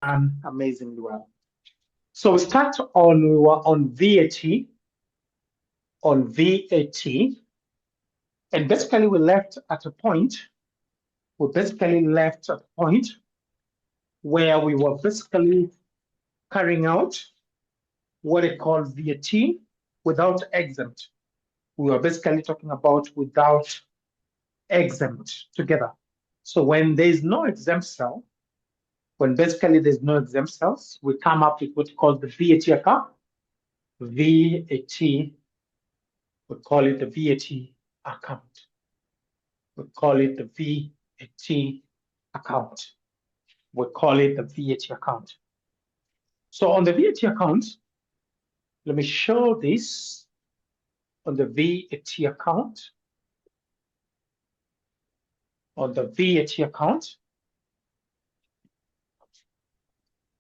amazingly well. So we start on VAT, and basically we left at a point. We basically left at a point where we were basically carrying out what they call VAT without exempt. We were basically talking about without exempt together. So when there is no exempt cell, when basically there's no exempt cells, we come up with what we call the VAT account. VAT, we call it the VAT account. We call it the VAT account. We call it the VAT account. So on the VAT account, let me show this on the VAT account. On the VAT account,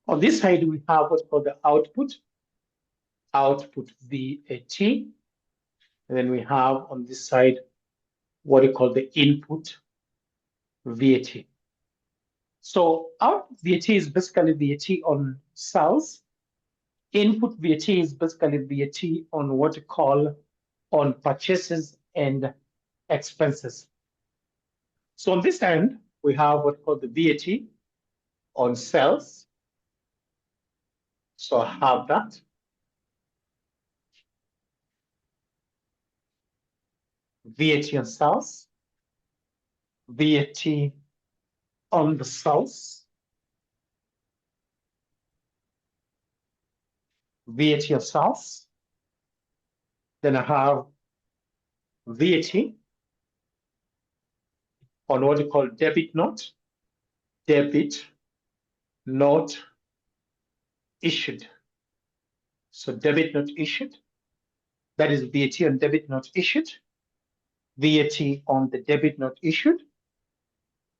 on this side, we have what's called the output VAT. And then we have on this side what we call the input VAT. So output VAT is basically VAT on sales. Input VAT is basically VAT on what we call on purchases and expenses. So on this end, we have what we call the VAT on sales. So I have that. VAT on sales, VAT on the sales, VAT on sales. Then I have VAT on what you call debit note issued. So debit note issued, that is VAT on debit note issued, VAT on the debit note issued,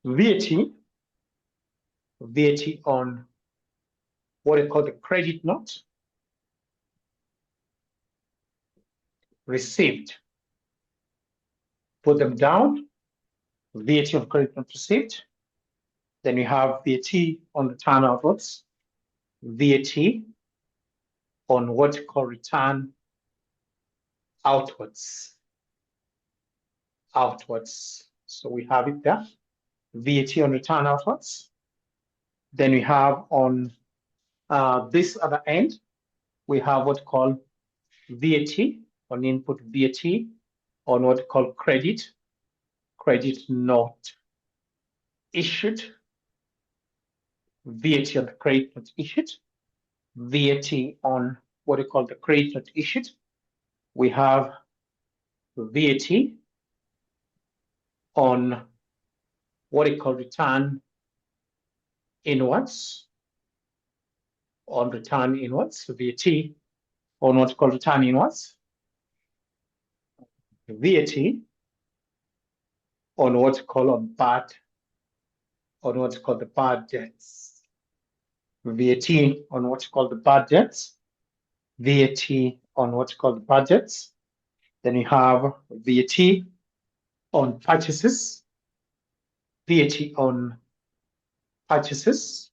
VAT on what you call the credit note received. Put them down, VAT on credit note received. Then you have VAT on return outwards, VAT on what you call return outwards. So we have it there, VAT on return outwards. Then we have on this other end, we have what called VAT on input VAT on what called credit note issued, VAT on the credit note issued, VAT on what we call the credit note issued. We have VAT on what we call return inwards, on return inwards, so VAT on what's called return inwards, VAT on what's called on what's called the bad debts, VAT on what's called the bad debts, VAT on what's called the budgets. Then you have VAT on purchases, VAT on purchases,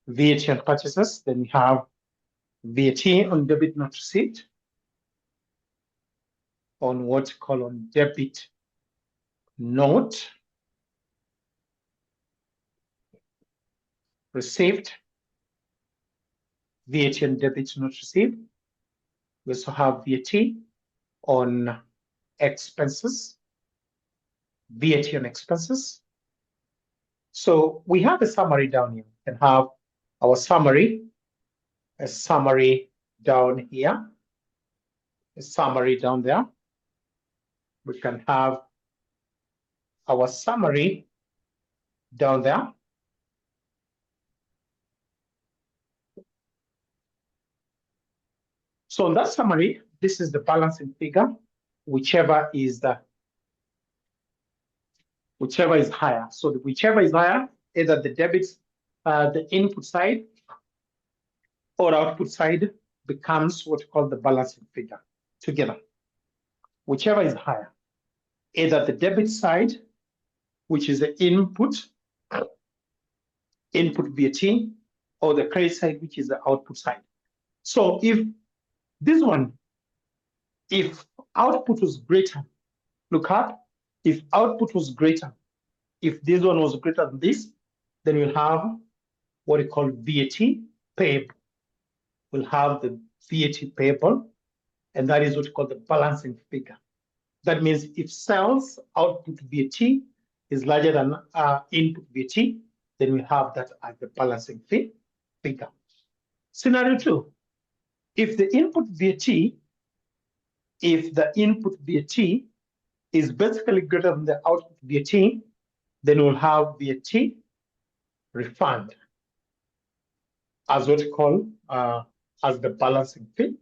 VAT on purchases. Then you have VAT on debit not received, on what's called on debit note received, VAT on debit not received. We also have VAT on expenses, VAT on expenses. So we have a summary down here. We can have our summary, a summary down here, a summary down there. We can have our summary down there. So in that summary, this is the balancing figure, whichever is higher. So whichever is higher, either the debits, the input side or output side becomes what's called the balancing figure together. Whichever is higher, either the debit side, which is the input, input VAT, or the credit side, which is the output side. So if this one, if output was greater, look up, if output was greater, if this one was greater than this, then we'll have what we call VAT payable. We'll have the VAT payable, and that is what we call the balancing figure. That means if sales output VAT is larger than input VAT, then we have that as the balancing figure. Scenario 2, if the input VAT is basically greater than the output VAT, then we'll have VAT refund as what we call as the balancing figure.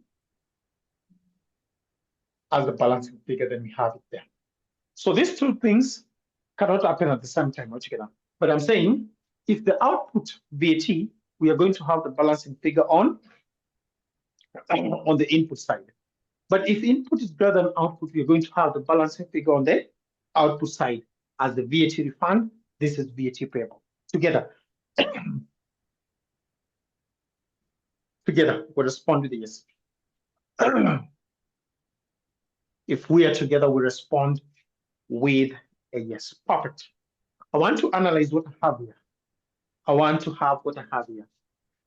As the balancing figure, then we have it there. So these two things cannot happen at the same time altogether. But I'm saying if the output VAT, we are going to have the balancing figure on the input side. But if input is greater than output, we are going to have the balancing figure on the output side as the VAT refund. This is VAT payable. Together, together, we respond with a yes. If we are together, we respond with a yes. Perfect. I want to analyze what I have here. I want to have what I have here.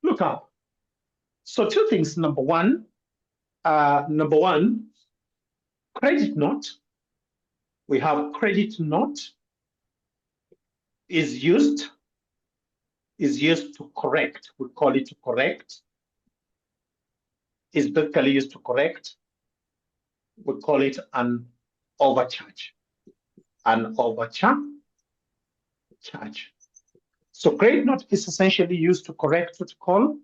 Look up. So two things. Number one, credit note. We have credit note is used to correct. We call it to correct. Is basically used to correct. We call it an overcharge. An overcharge. So credit note is essentially used to correct what we call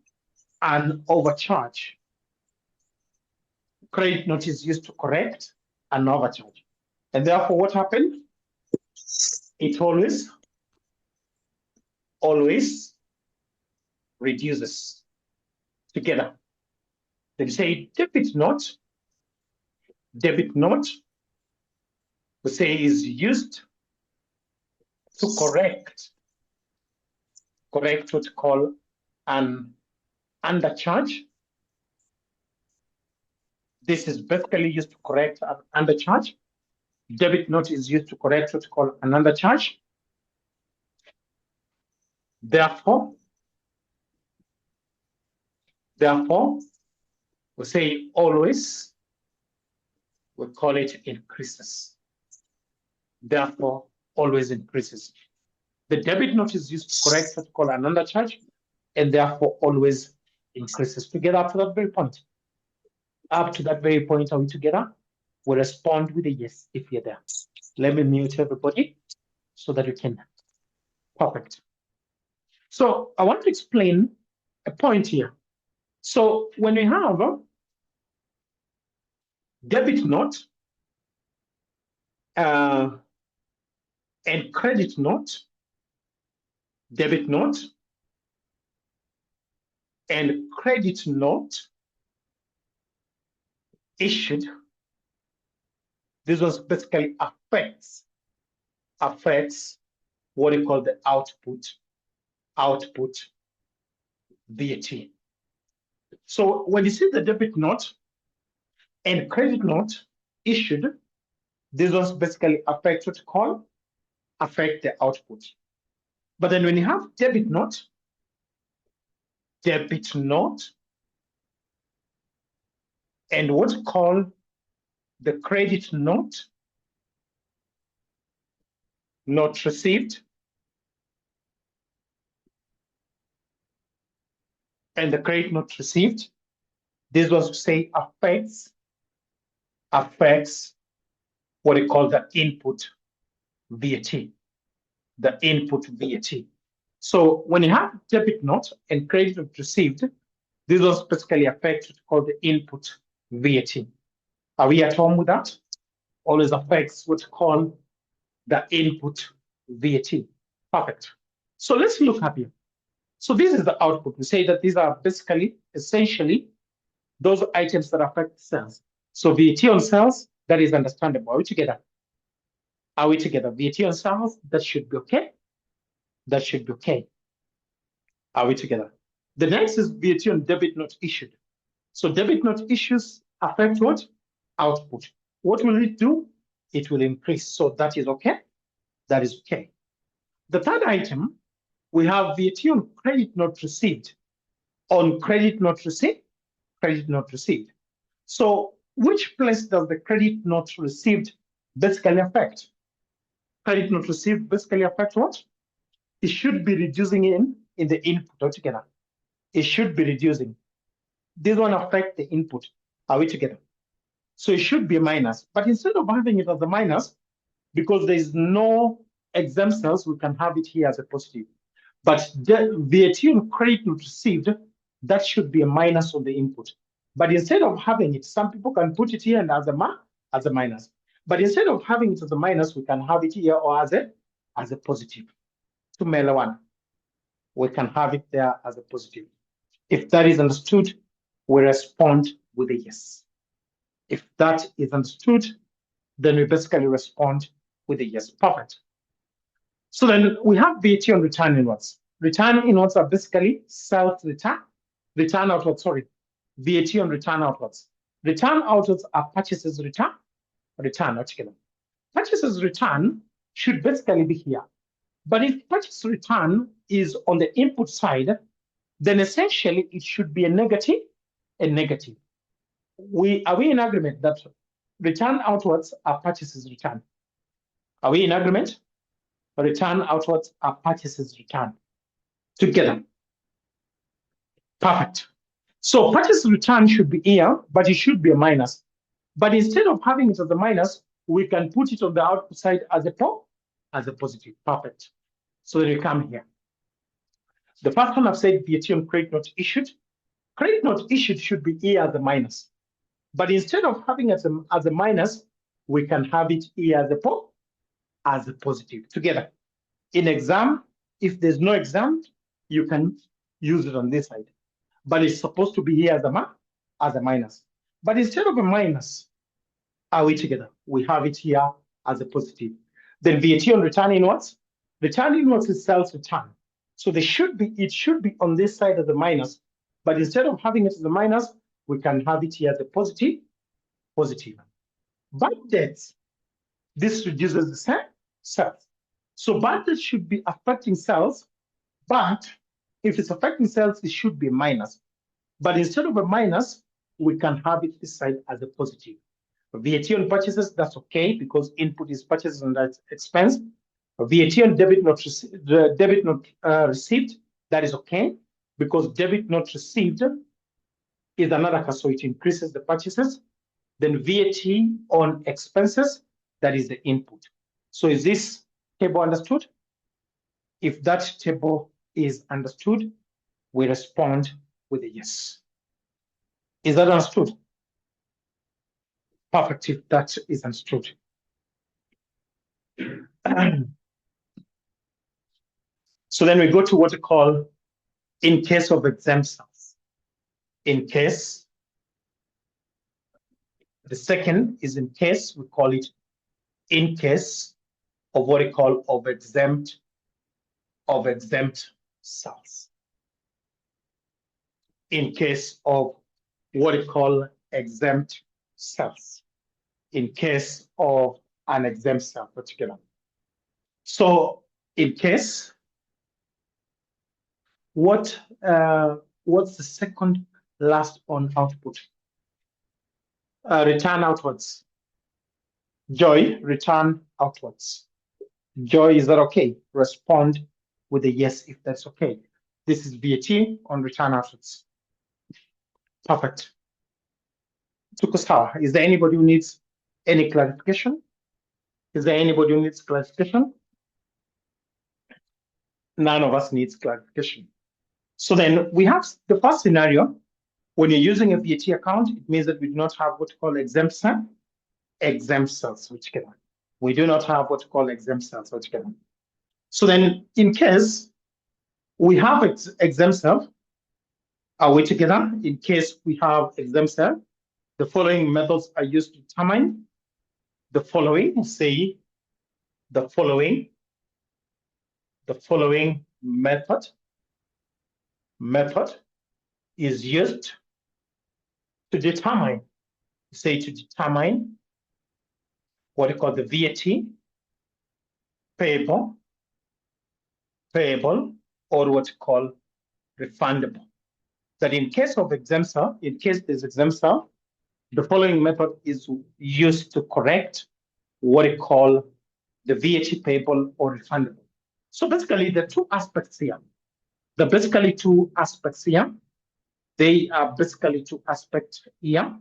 an overcharge. Credit note is used to correct an overcharge. And therefore, what happened? It always reduces together. They say debit note, we say is used to correct what we call an undercharge. This is basically used to correct an undercharge. Debit note is used to correct what we call an undercharge. Therefore, we say always, we call it increases. Therefore, always increases. The debit note is used to correct what we call an undercharge, and therefore always increases. Together up to that very point. Up to that very point, are we together? We respond with a yes if you're there. Let me mute everybody so that you can. Perfect. So I want to explain a point here. So when we have debit note and credit note, debit note and credit note issued, this was basically affects what we call the output VAT. So when you see the debit note and credit note issued, this was basically affect what we call affect the output. But then when you have debit note and what's called the credit note, not received, and the credit not received, this was to say affects what we call the input VAT, the input VAT. So when you have debit note and credit not received, this was basically affect what we call the input VAT. Are we at home with that? Always affects what we call the input VAT. Perfect. So let's look up here. So this is the output. We say that these are basically, essentially, those items that affect sales. So VAT on sales, that is understandable. Are we together? Are we together? VAT on sales, that should be okay. That should be okay. Are we together? The next is VAT on debit not issued. So debit not issues affect what? Output. What will it do? It will increase. So that is okay. That is okay. The third item, we have VAT on credit not received. On credit not received, credit not received. So which place does the credit not received basically affect? Credit not received basically affect what? It should be reducing in the input altogether. It should be reducing. This one affect the input. Are we together? So it should be a minus. But instead of having it as a minus, because there is no exemptions, we can have it here as a positive. But the VAT on credit not received, that should be a minus on the input. But instead of having it, some people can put it here and as a minus. But instead of having it as a minus, we can have it here or as a positive. To mail one, we can have it there as a positive. If that is understood, we respond with a yes. If that is understood, then we basically respond with a yes. Perfect. So then we have VAT on return inwards. Return inwards are basically self-return, return outwards, sorry, VAT on return outwards. Return outwards are purchases return altogether. Purchases return should basically be here. But if purchase return is on the input side, then essentially it should be a negative. Are we in agreement that return outwards are purchases return? Are we in agreement? Return outwards are purchases return together. Perfect. So purchase return should be here, but it should be a minus. But instead of having it as a minus, we can put it on the output side as a positive. Perfect. So then we come here. The first one I've said VAT on credit not issued. Credit not issued should be here as a minus. But instead of having it as a minus, we can have it here as a positive together. In exam, if there's no exam, you can use it on this side. But it's supposed to be here as a minus. But instead of a minus, are we together? We have it here as a positive. Then VAT on return inwards. Return inwards is sales return. So it should be on this side as a minus. But instead of having it as a minus, we can have it here as a positive. Bad debts, this reduces the sales. So bad debts should be affecting sales, but if it's affecting sales, it should be a minus. But instead of a minus, we can have it this side as a positive. VAT on purchases, that's okay because input is purchases and that's expense. VAT on debit not received, that is okay because debit not received is another case, so it increases the purchases. Then VAT on expenses, that is the input. So is this table understood? If that table is understood, we respond with a yes. Is that understood? Perfect, if that is understood. So then we go to what we call in case of exemptions. In case, the second is in case, we call it in case of what we call of exempt sales. In case of what we call exempt sales. In case of an exempt sale particular. So in case, what's the second last on output? Return outwards. Joy, return outwards. Joy, is that okay? Respond with a yes if that's okay. This is VAT on return outwards. Perfect. Is there anybody who needs any clarification? Is there anybody who needs clarification? None of us needs clarification. So then we have the first scenario. When you're using a VAT account, it means that we do not have what we call exempt sales, which can. We do not have what we call exempt sales, which can. So then in case we have exempt sale, are we together? In case we have exempt sale, the following methods are used to determine the following, say the following method method is used to determine, what you call the VAT payable, or what you call refundable. That in case of exemption, in case there's exemption, the following method is used to correct what you call the VAT payable or refundable. So basically, the two aspects here. The basically two aspects here. They are basically two aspects here.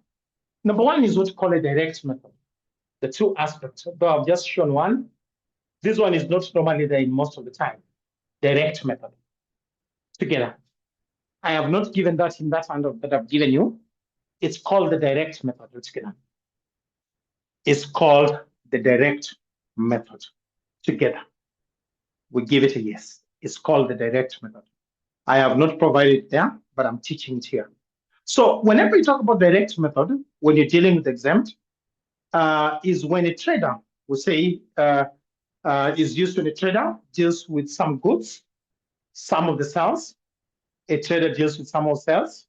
Number one is what you call a direct method. The two aspects, though I've just shown one. This one is not normally there in most of the time. Direct method. Together. I have not given that in that handout that I've given you. It's called the direct method together. It's called the direct method together. We give it a yes. It's called the direct method. I have not provided there, but I'm teaching it here. So whenever you talk about direct method, when you're dealing with exempt, is when a trader, we say, is used when a trader deals with some goods, some of the sales. A trader deals with some of the sales.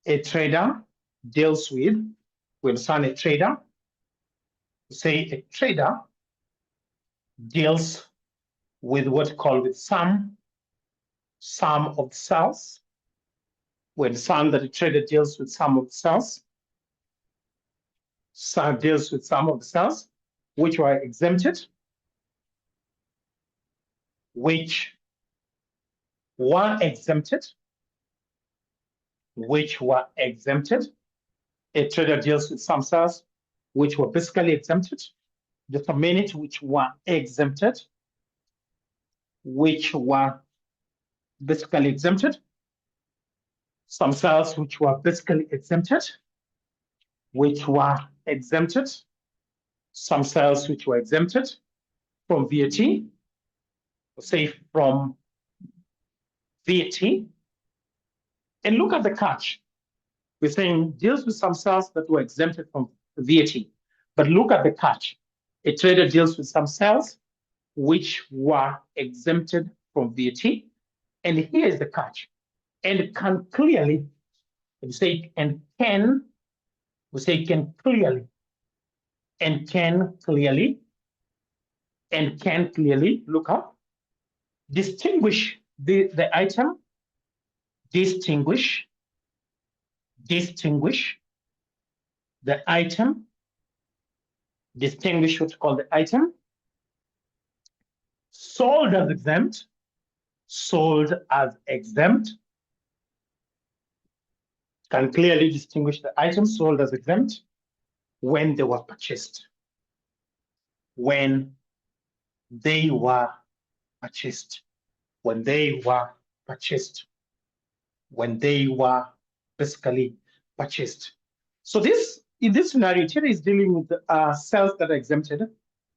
A trader deals with, we understand a trader, say a trader deals with what called with some of the sales. We understand that a trader deals with some of the sales. Some deals with some of the sales which were exempted, which were exempted. A trader deals with some sales which were basically exempted. Just a minute, which were exempted, which were basically exempted. Some sales which were basically exempted, which were exempted. Some sales which were exempted from VAT, say from VAT. And look at the catch. We're saying deals with some sales that were exempted from VAT. But look at the catch. A trader deals with some sales which were exempted from VAT. And here is the catch. And can clearly, we say, and can, we say can clearly, and can clearly, and can clearly, look up, distinguish the item, distinguish the item, distinguish what's called the item, sold as exempt, can clearly distinguish the items sold as exempt when they were purchased. When they were purchased. When they were purchased. When they were basically purchased. So this, in this scenario, trader is dealing with sales that are exempted,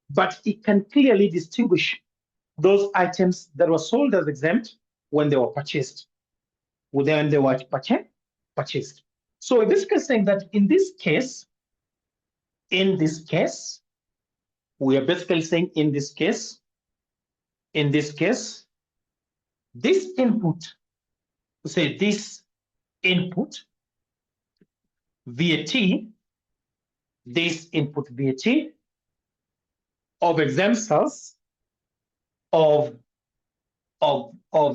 but it can clearly distinguish those items that were sold as exempt when they were purchased. When they were purchased. So this is saying that in this case, we are basically saying in this case, this input, we say this input VAT, this input VAT of exempt sales, of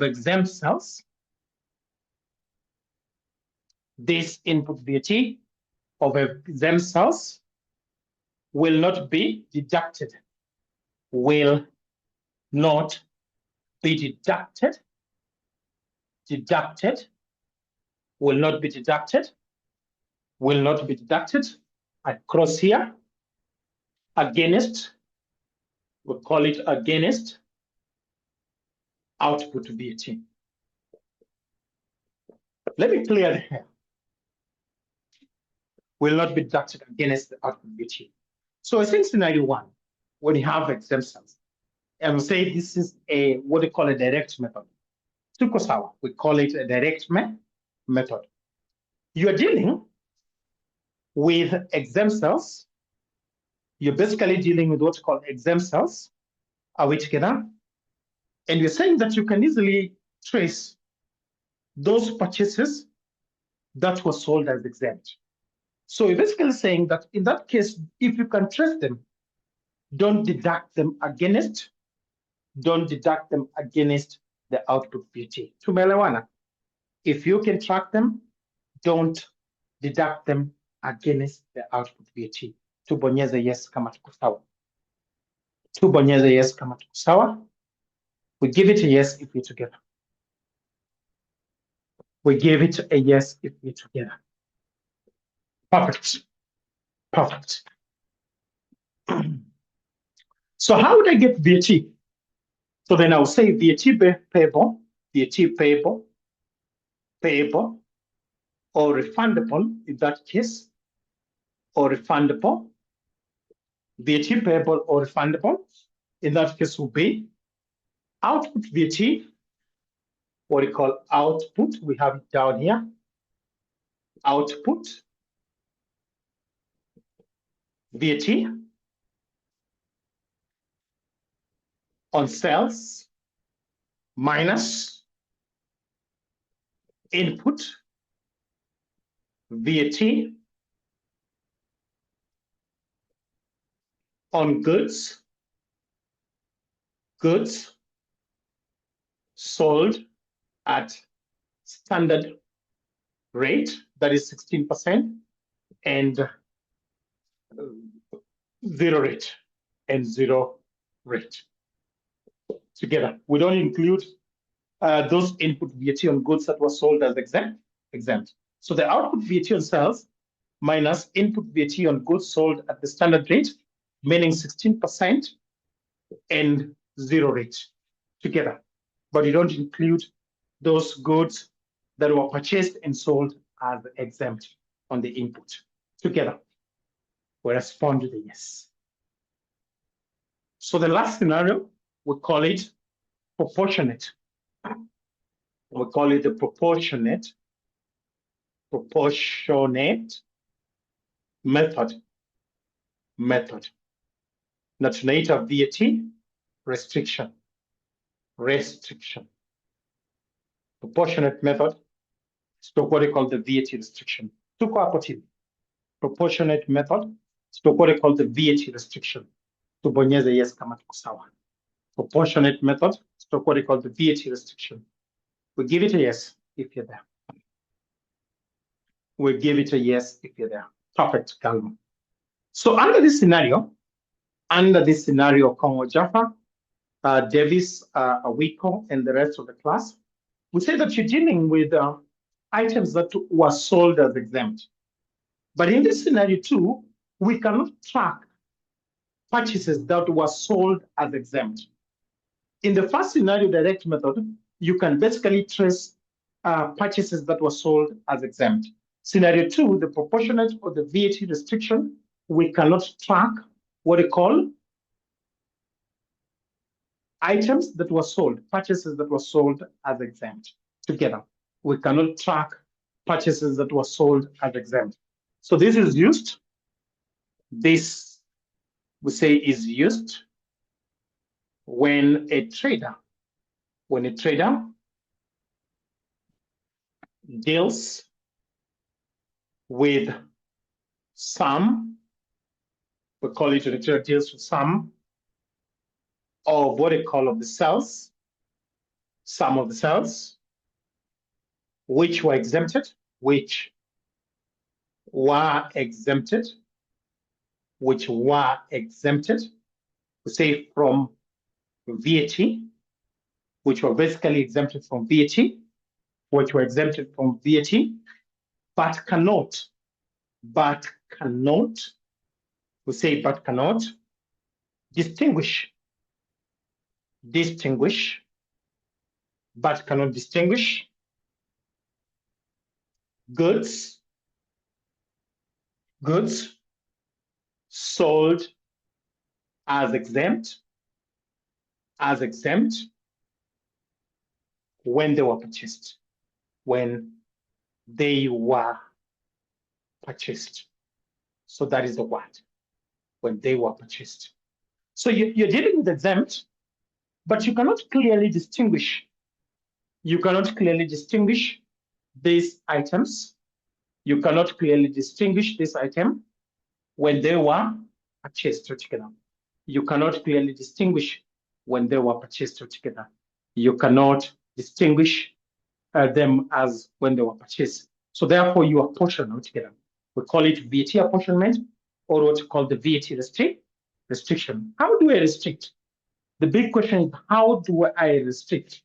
exempt sales, this input VAT of exempt sales will not be deducted. Will not be deducted. Will not be deducted. Will not be deducted. I cross here. Against, we'll call it against output VAT. Let me clear the hair. Will not be deducted against the output VAT. So I think scenario one, when you have exemptions, and we say this is a what they call a direct method. Tukosawa, we call it a direct method. You are dealing with exempt sales. You're basically dealing with what's called exempt sales. Are we together? And you're saying that you can easily trace those purchases that were sold as exempt. So you're basically saying that in that case, if you can trace them, don't deduct them against the output VAT. Tumeelewana? If you can track them, don't deduct them against the output VAT. Tubonyeze yes kama tuko sawa. Tubonyeze yes kama tuko sawa. We give it a yes if we're together. We give it a yes if we're together. Perfect. Perfect. So how would I get VAT? So then I'll say VAT payable, payable, or refundable in that case, or refundable. VAT payable or refundable in that case will be output VAT, what we call output. We have it down here. Output VAT on sales minus input VAT on goods sold at standard rate, that is 16%, and zero rate together. We don't include those input VAT on goods that were sold as exempt. So the output VAT on sales minus input VAT on goods sold at the standard rate, meaning 16% and zero rate together. But you don't include those goods that were purchased and sold as exempt on the input together. We respond to the yes. So the last scenario, we call it proportionate. We call it the proportionate method. Na tunaita VAT restriction. Proportionate method, so what we call the VAT restriction. Tuko hapo chini. Proportionate method, so what we call the VAT restriction. Tubonyeze yes kama tuko sawa. Proportionate method, so what we call the VAT restriction. We give it a yes if you're there. We give it a yes if you're there. Perfect, Calma. So under this scenario, Kongo Jaffa, Davis, Awiko, and the rest of the class, we say that you're dealing with items that were sold as exempt. But in this scenario too, we cannot track purchases that were sold as exempt. In the first scenario, direct method, you can basically trace purchases that were sold as exempt. Scenario two, the proportionate or the VAT restriction, we cannot track what we call items that were sold, purchases that were sold as exempt together. We cannot track purchases that were sold as exempt. So this is used. This we say is used when a trader deals with some, we call it when a trader deals with some of what they call of the cells, some of the cells which were exempted, we say from VAT, which were basically exempted from VAT, but cannot, distinguish, but cannot distinguish goods sold as exempt when they were purchased. So that is the word, when they were purchased. So you're dealing with exempt, but you cannot clearly distinguish these items. You cannot clearly distinguish this item when they were purchased together. You cannot clearly distinguish when they were purchased together. You cannot distinguish them as when they were purchased. So therefore, you apportion them together. We call it VAT apportionment, or what we call the VAT restriction. How do I restrict? The big question is, how do I restrict?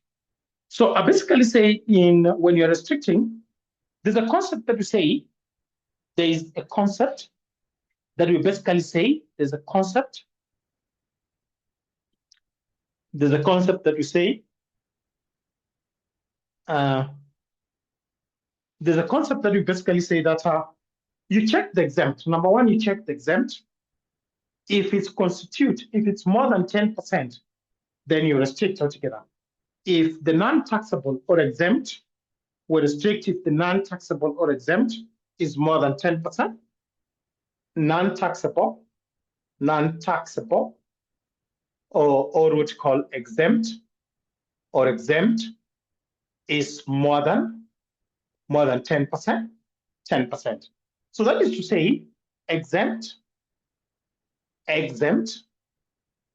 So I basically say when you're restricting, there's a concept that we say, there is a concept that we basically say, there's a concept that we say, there's a concept that we basically say that you check the exempt. Number one, you check the exempt. If it's more than 10%, then you restrict altogether. If the non-taxable or exempt, we restrict if the non-taxable or exempt is more than 10%. Non-taxable, or what you call exempt, or exempt is more than 10%. So that is to say, exempt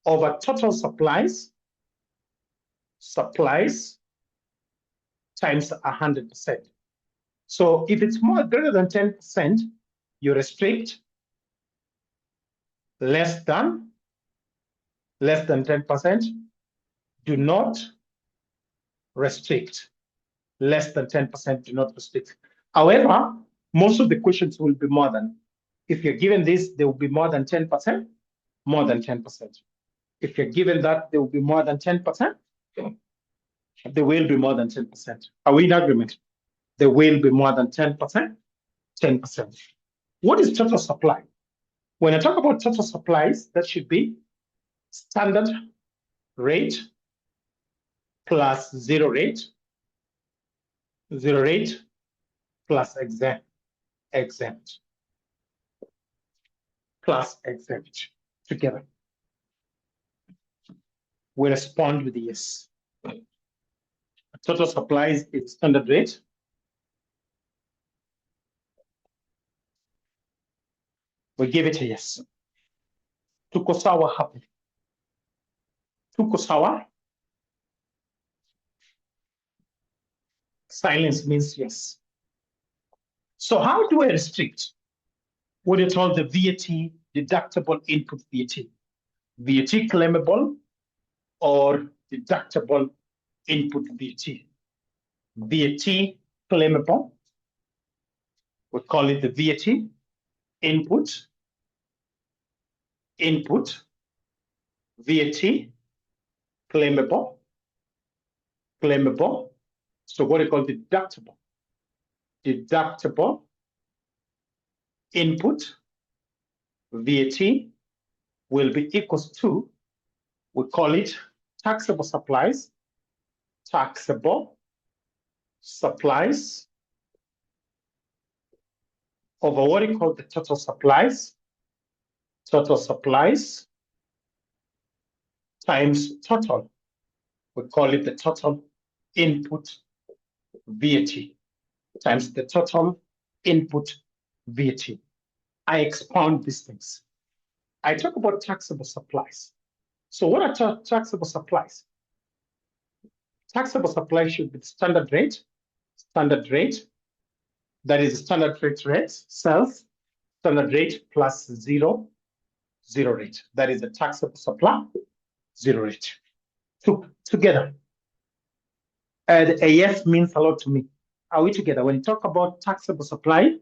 over total supplies times 100%. So if it's greater than 10%, you restrict. Less than 10%, do not restrict. Less than 10%, do not restrict. However, most of the questions will be more than. If you're given this, there will be more than 10%, more than 10%. If you're given that, there will be more than 10%, there will be more than 10%. Are we in agreement? There will be more than 10%, 10%. What is total supply? When I talk about total supplies, that should be standard rate plus zero rate plus exempt plus exempt together. We respond with yes. Total supplies is standard rate. We give it a yes. Tuko sawa hapo. Tuko sawa. Silence means yes. So how do I restrict what you call the VAT deductible input VAT? VAT claimable or deductible input VAT? VAT claimable, we call it the VAT input VAT claimable. So what do you call deductible input VAT will be equals to, we call it taxable supplies over what you call the total supplies times total. We call it the total input VAT times the total input VAT. I expound these things. I talk about taxable supplies. So what are taxable supplies? Taxable supplies should be the standard rate. That is standard rate sales, standard rate plus zero rate. That is the taxable supply, zero rate. Together. And a yes means a lot to me. Are we together? When you talk about taxable supplies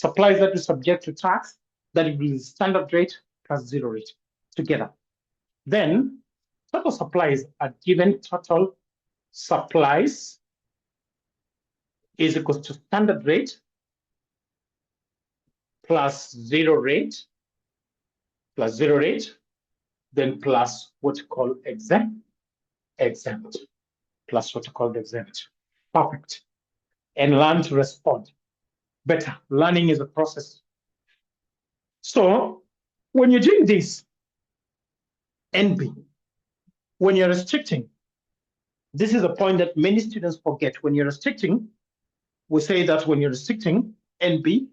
that are subject to tax, that will be standard rate plus zero rate together. Then total supplies are given total supplies is equal to standard rate plus zero rate, then plus what you call exempt, plus what you call the exempt. Perfect. And learn to respond better. Learning is a process. So when you're doing this, NB, when you're restricting, this is a point that many students forget. When you're restricting, we say that when you're restricting NB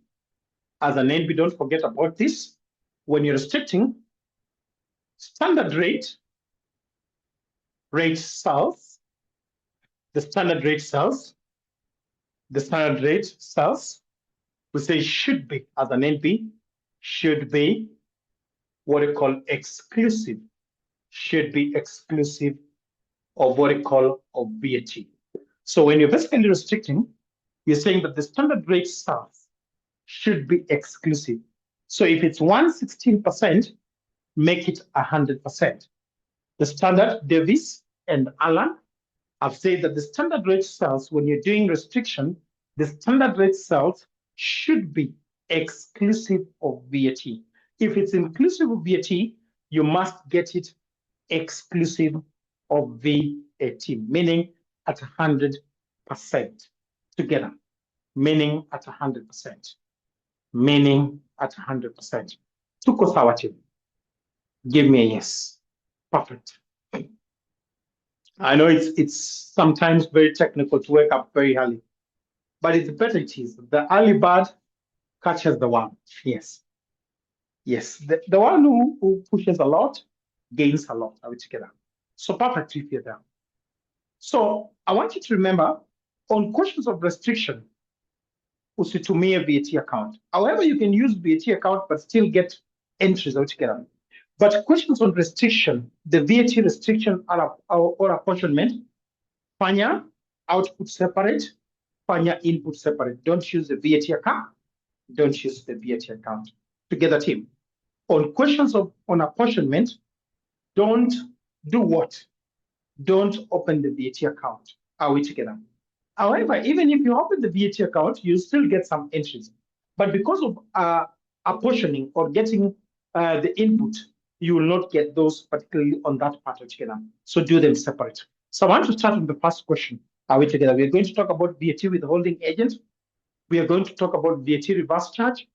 as an NB, don't forget about this. When you're restricting standard rate cells, the standard rate cells, we say should be as an NB, should be what we call exclusive, should be exclusive of what we call of VAT. So when you're basically restricting, you're saying that the standard rate cells should be exclusive. So if it's 116%, make it 100%. The standard, Davis and Allen, have said that the standard rate cells, when you're doing restriction, the standard rate cells should be exclusive of VAT. If it's inclusive of VAT, you must get it exclusive of VAT, meaning at 100% together, meaning at 100%, meaning at 100%. Tuko sawa team? Give me a yes. Perfect. I know it's sometimes very technical to wake up very early, but it's better it is. The early bird catches the worm. Yes. Yes. The one who pushes a lot gains a lot. Are we together? So perfect if you're there. So I want you to remember on questions of restriction, usitumie VAT account. However, you can use VAT account but still get entries altogether. But questions on restriction, the VAT restriction or apportionment, fanya output separate, fanya input separate. Don't use the VAT account. Don't use the VAT account. Together, team. On questions on apportionment, don't do what? Don't open the VAT account. Are we together? However, even if you open the VAT account, you still get some entries. But because of apportioning or getting the input, you will not get those particularly on that part together. So do them separate. So I want to start with the first question. Are we together? We're going to talk about VAT withholding agent. We are going to talk about VAT reverse charge.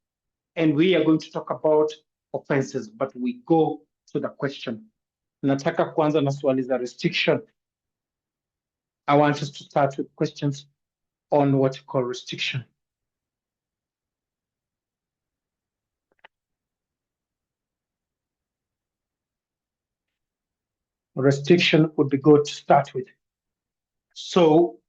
And we are going to talk about offenses. But we go to the question. Nataka kuanza na swali za restriction. I want us to start with questions on what you call restriction. Restriction would be good to start with. So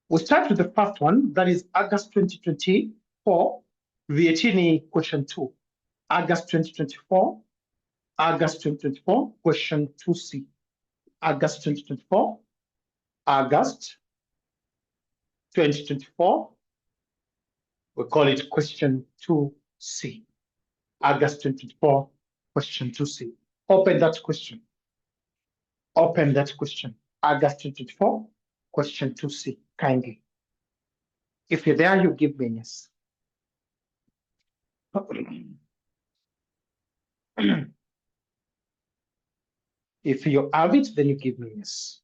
we'll start with the first one, that is August 2024, VAT ni question 2. August 2024, August 2024, question 2C. August 2024, August 2024, we call it question 2C. August 2024, question 2C. Open that question. Open that question. August 2024, question 2C, kindly. If you're there, you give me yes. If you have it, then you give me yes.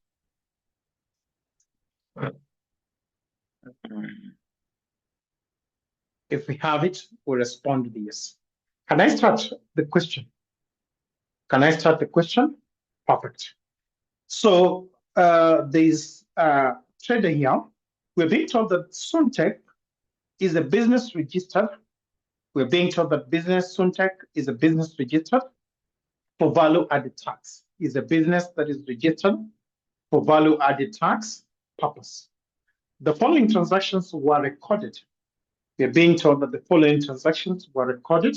If we have it, we'll respond with yes. Can I start the question? Can I start the question? Perfect. So there's a trader here. We're being told that Suntech is a business registered. We're being told that Suntech is a business registered for value added tax. Is a business that is registered for value added tax purpose. The following transactions were recorded. We're being told that the following transactions were recorded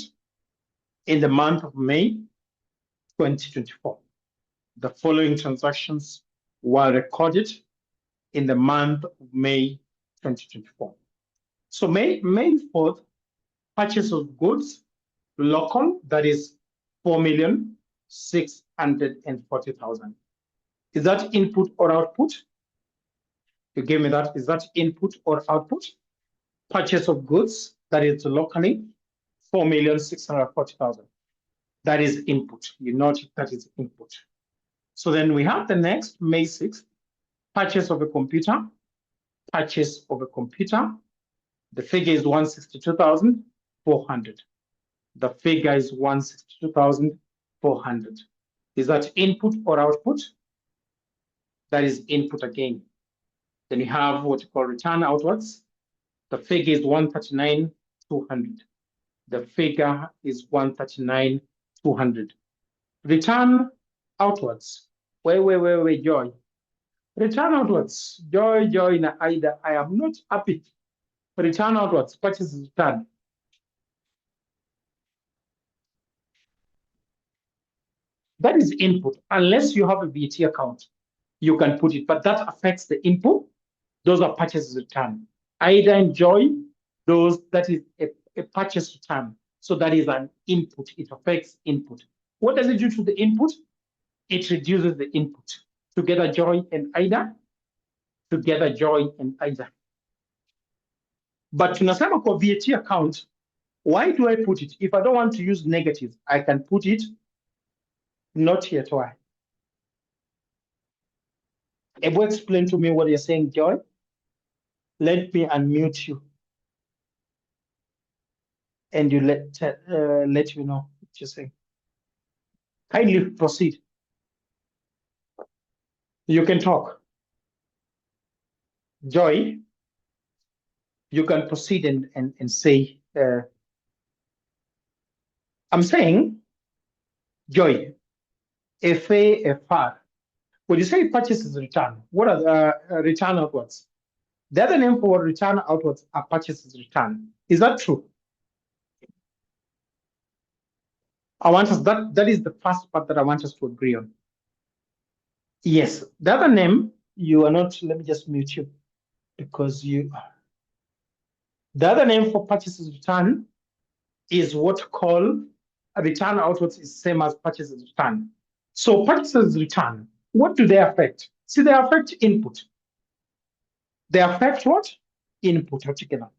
in the month of May 2024. The following transactions were recorded in the month of May 2024. So May 4th, purchase of goods, local, that is 4,640,000. Is that input or output? You gave me that. Is that input or output? Purchase of goods, that is locally, 4,640,000. That is input. You note that is input. So then we have the next, May 6th, purchase of a computer, purchase of a computer. The figure is 162,400. The figure is 162,400. Is that input or output? That is input again. Then you have what you call return outwards. The figure is 139,200. The figure is 139,200. Return outwards. Wait, Joy. Return outwards. Joy, either. I am not happy. Return outwards. Purchase is return. That is input. Unless you have a VAT account, you can put it, but that affects the input. Those are purchase return. Either enjoy those, that is a purchase return. So that is an input. It affects input. What does it do to the input? It reduces the input. Together joy and either. Together joy and either. But tunasema kwa VAT account, why do I put it? If I don't want to use negative, I can put it not yet. Why? Ebo, explain to me what you're saying, Joy. Let me unmute you. And you let you know what you're saying. Kindly proceed. You can talk. Joy, you can proceed and say, I'm saying, Joy, FAFR. When you say purchase is return, what are the return outwards? The other name for return outwards are purchase is return. Is that true? I want us, that is the first part that I want us to agree on. Yes, the other name, you are not, let me just mute you because the other name for purchases return is what call a return outwards is same as purchases return. So purchases return, what do they affect? See, they affect input. They affect what? Input altogether.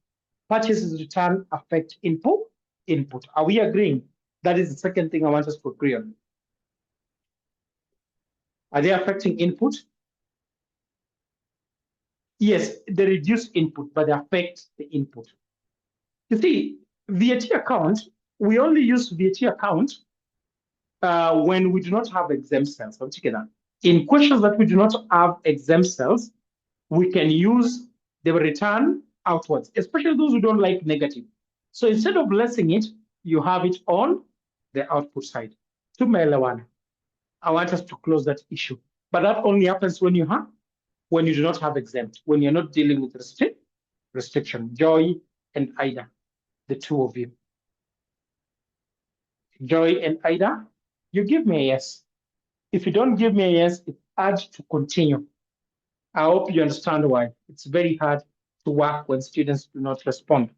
Purchases return affect input. Are we agreeing? That is the second thing I want us to agree on. Are they affecting input? Yes, they reduce input, but they affect the input. You see, VAT account, we only use VAT account when we do not have exempt cells altogether. In questions that we do not have exempt cells, we can use the return outwards, especially those who don't like negative. So instead of lessing it, you have it on the output side. To Melawan, I want us to close that issue. But that only happens when you do not have exempt, when you're not dealing with restriction. Joy and Ida, the two of you. Joy and Ida, you give me a yes. If you don't give me a yes, it's hard to continue. I hope you understand why. It's very hard to work when students do not respond.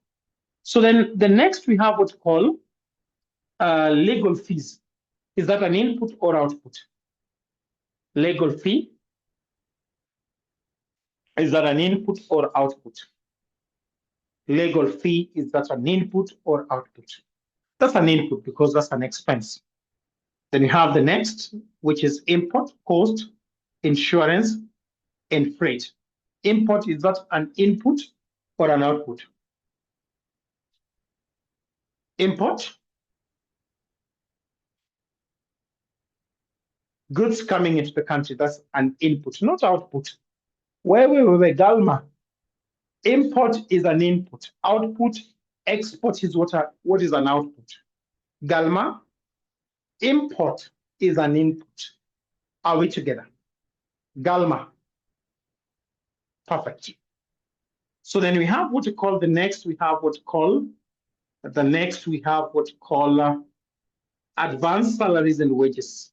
So then the next we have what's called legal fees. Is that an input or output? Legal fee. Is that an input or output? Legal fee, is that an input or output? That's an input because that's an expense. Then you have the next, which is import, cost, insurance, and freight. Import, is that an input or an output? Import. Goods coming into the country, that's an input, not output. Wait, Galma. Import is an input. Output, export is what is an output. Galma, import is an input. Are we together? Galma. Perfect. So then we have what we call the next, we have what we call advanced salaries and wages.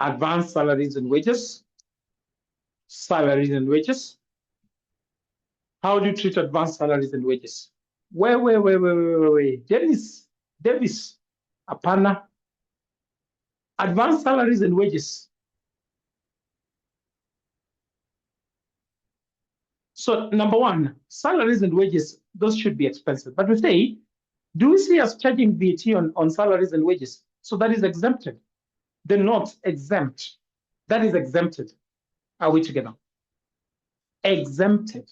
Advanced salaries and wages. Salaries and wages. How do you treat advanced salaries and wages? Wait. Davis, Apana. Advanced salaries and wages. So number one, salaries and wages, those should be expensive. But we say, do we see us charging VAT on salaries and wages? So that is exempted. They're not exempt. That is exempted. Are we together? Exempted.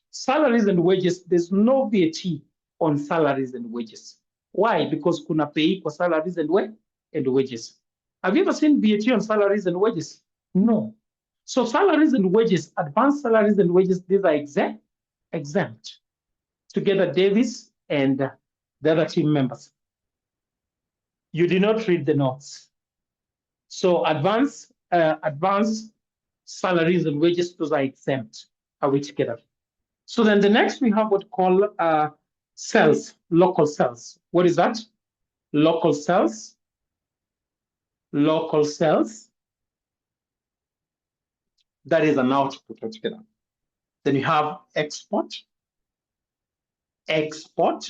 Salaries and wages, there's no VAT on salaries and wages. Why? Because kuna pay for salaries and wages. Have you ever seen VAT on salaries and wages? No. So salaries and wages, advanced salaries and wages, these are exempt. Together, Davis and the other team members. You did not read the notes. So advanced salaries and wages, those are exempt. Are we together? So then the next we have what we call sales, local sales. What is that? Local sales. Local sales. That is an output altogether. Then you have export. Export.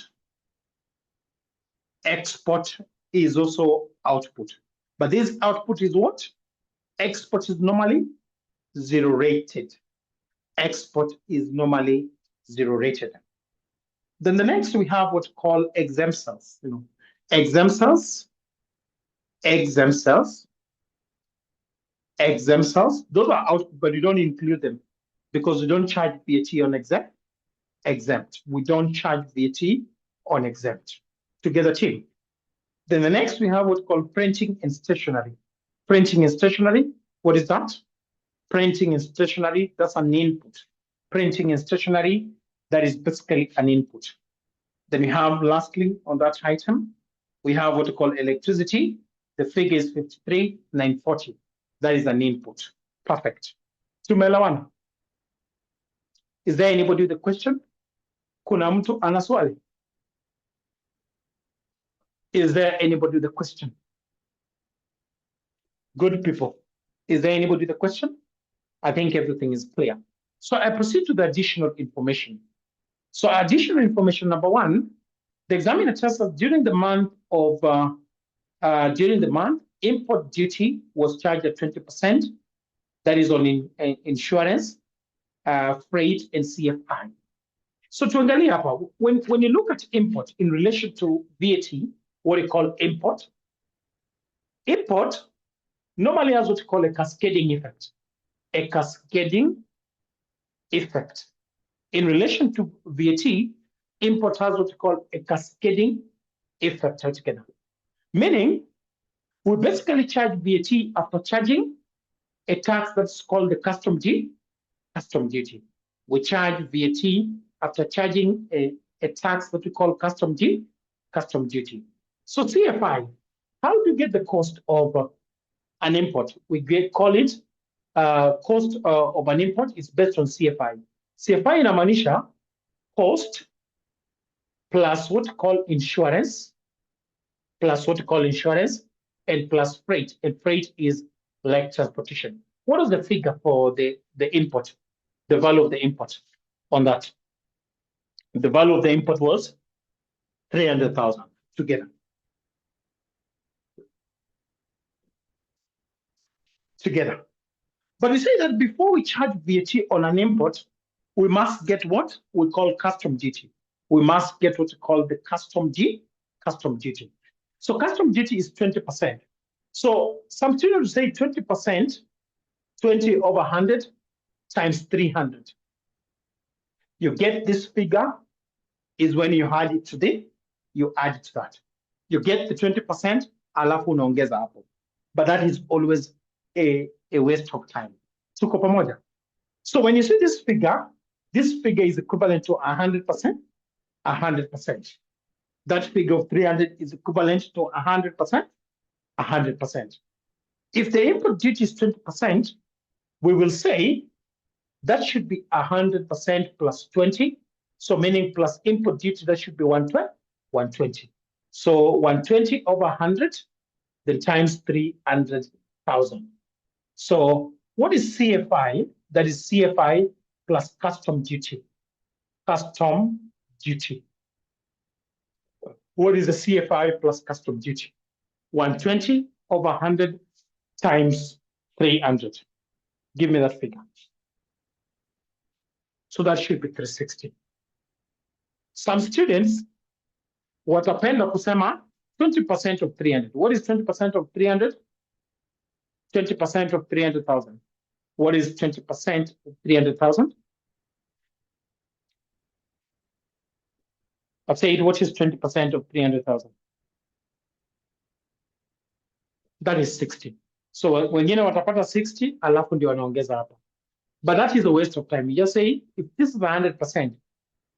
Export is also output. But this output is what? Export is normally zero rated. Export is normally zero rated. Then the next we have what we call exempt sales. Exempt sales, exempt sales, exempt sales. Those are output, but you don't include them because we don't charge VAT on exempt. We don't charge VAT on exempt. Together, team. Then the next we have what we call printing and stationery. Printing and stationery, what is that? Printing and stationery, that's an input. Printing and stationery, that is basically an input. Then we have lastly on that item, we have what we call electricity. The figure is 53,940. That is an input. Perfect. Tumeelewana? Is there anybody with a question? Kuna mtu ana swali? Is there anybody with a question? Good people. Is there anybody with a question? I think everything is clear. So I proceed to the additional information. So additional information number one, the examiner tells us during the month, import duty was charged at 20%. That is on insurance, freight, and CFI. So tuangalia hapa, when you look at import in relation to VAT, what you call import normally has what you call a cascading effect. A cascading effect. In relation to VAT, import has what you call a cascading effect altogether. Meaning, we basically charge VAT after charging a tax that's called the custom duty. We charge VAT after charging a tax that we call custom duty. So CFI, how do you get the cost of an import? We call it cost of an import is based on CFI. CFI inamaanisha cost plus what we call insurance, and plus freight. And freight is like transportation. What is the figure for the import? The value of the import on that? The value of the import was 300,000 together. But we say that before we charge VAT on an import, we must get what we call custom duty. We must get what we call the custom duty. So custom duty is 20%. So some students say 20%, 20 over 100 times 300. You get this figure is when you add it to you add it to that. You get the 20%, alafu unaongeza hapo. But that is always a waste of time. Tuko pamoja? So when you see this figure is equivalent to 100%. That figure of 300 is equivalent to 100%. If the input duty is 20%, we will say that should be 100% plus 20. So meaning plus input duty, that should be 120. So 120 over 100, then times 300,000. So what is CFI? That is CFI plus custom duty. What is the CFI plus custom duty? 120 over 100 times 300. Give me that figure. So that should be 360. Some students watapenda kusema 20% of 300. What is 20% of 300? 20% of 300,000. What is 20% of 300,000? I've said, what is 20% of 300,000? That is 60. So wengine watapata 60 alafu ndio wanaongeza hapa. But that is a waste of time. You just say, if this is 100%,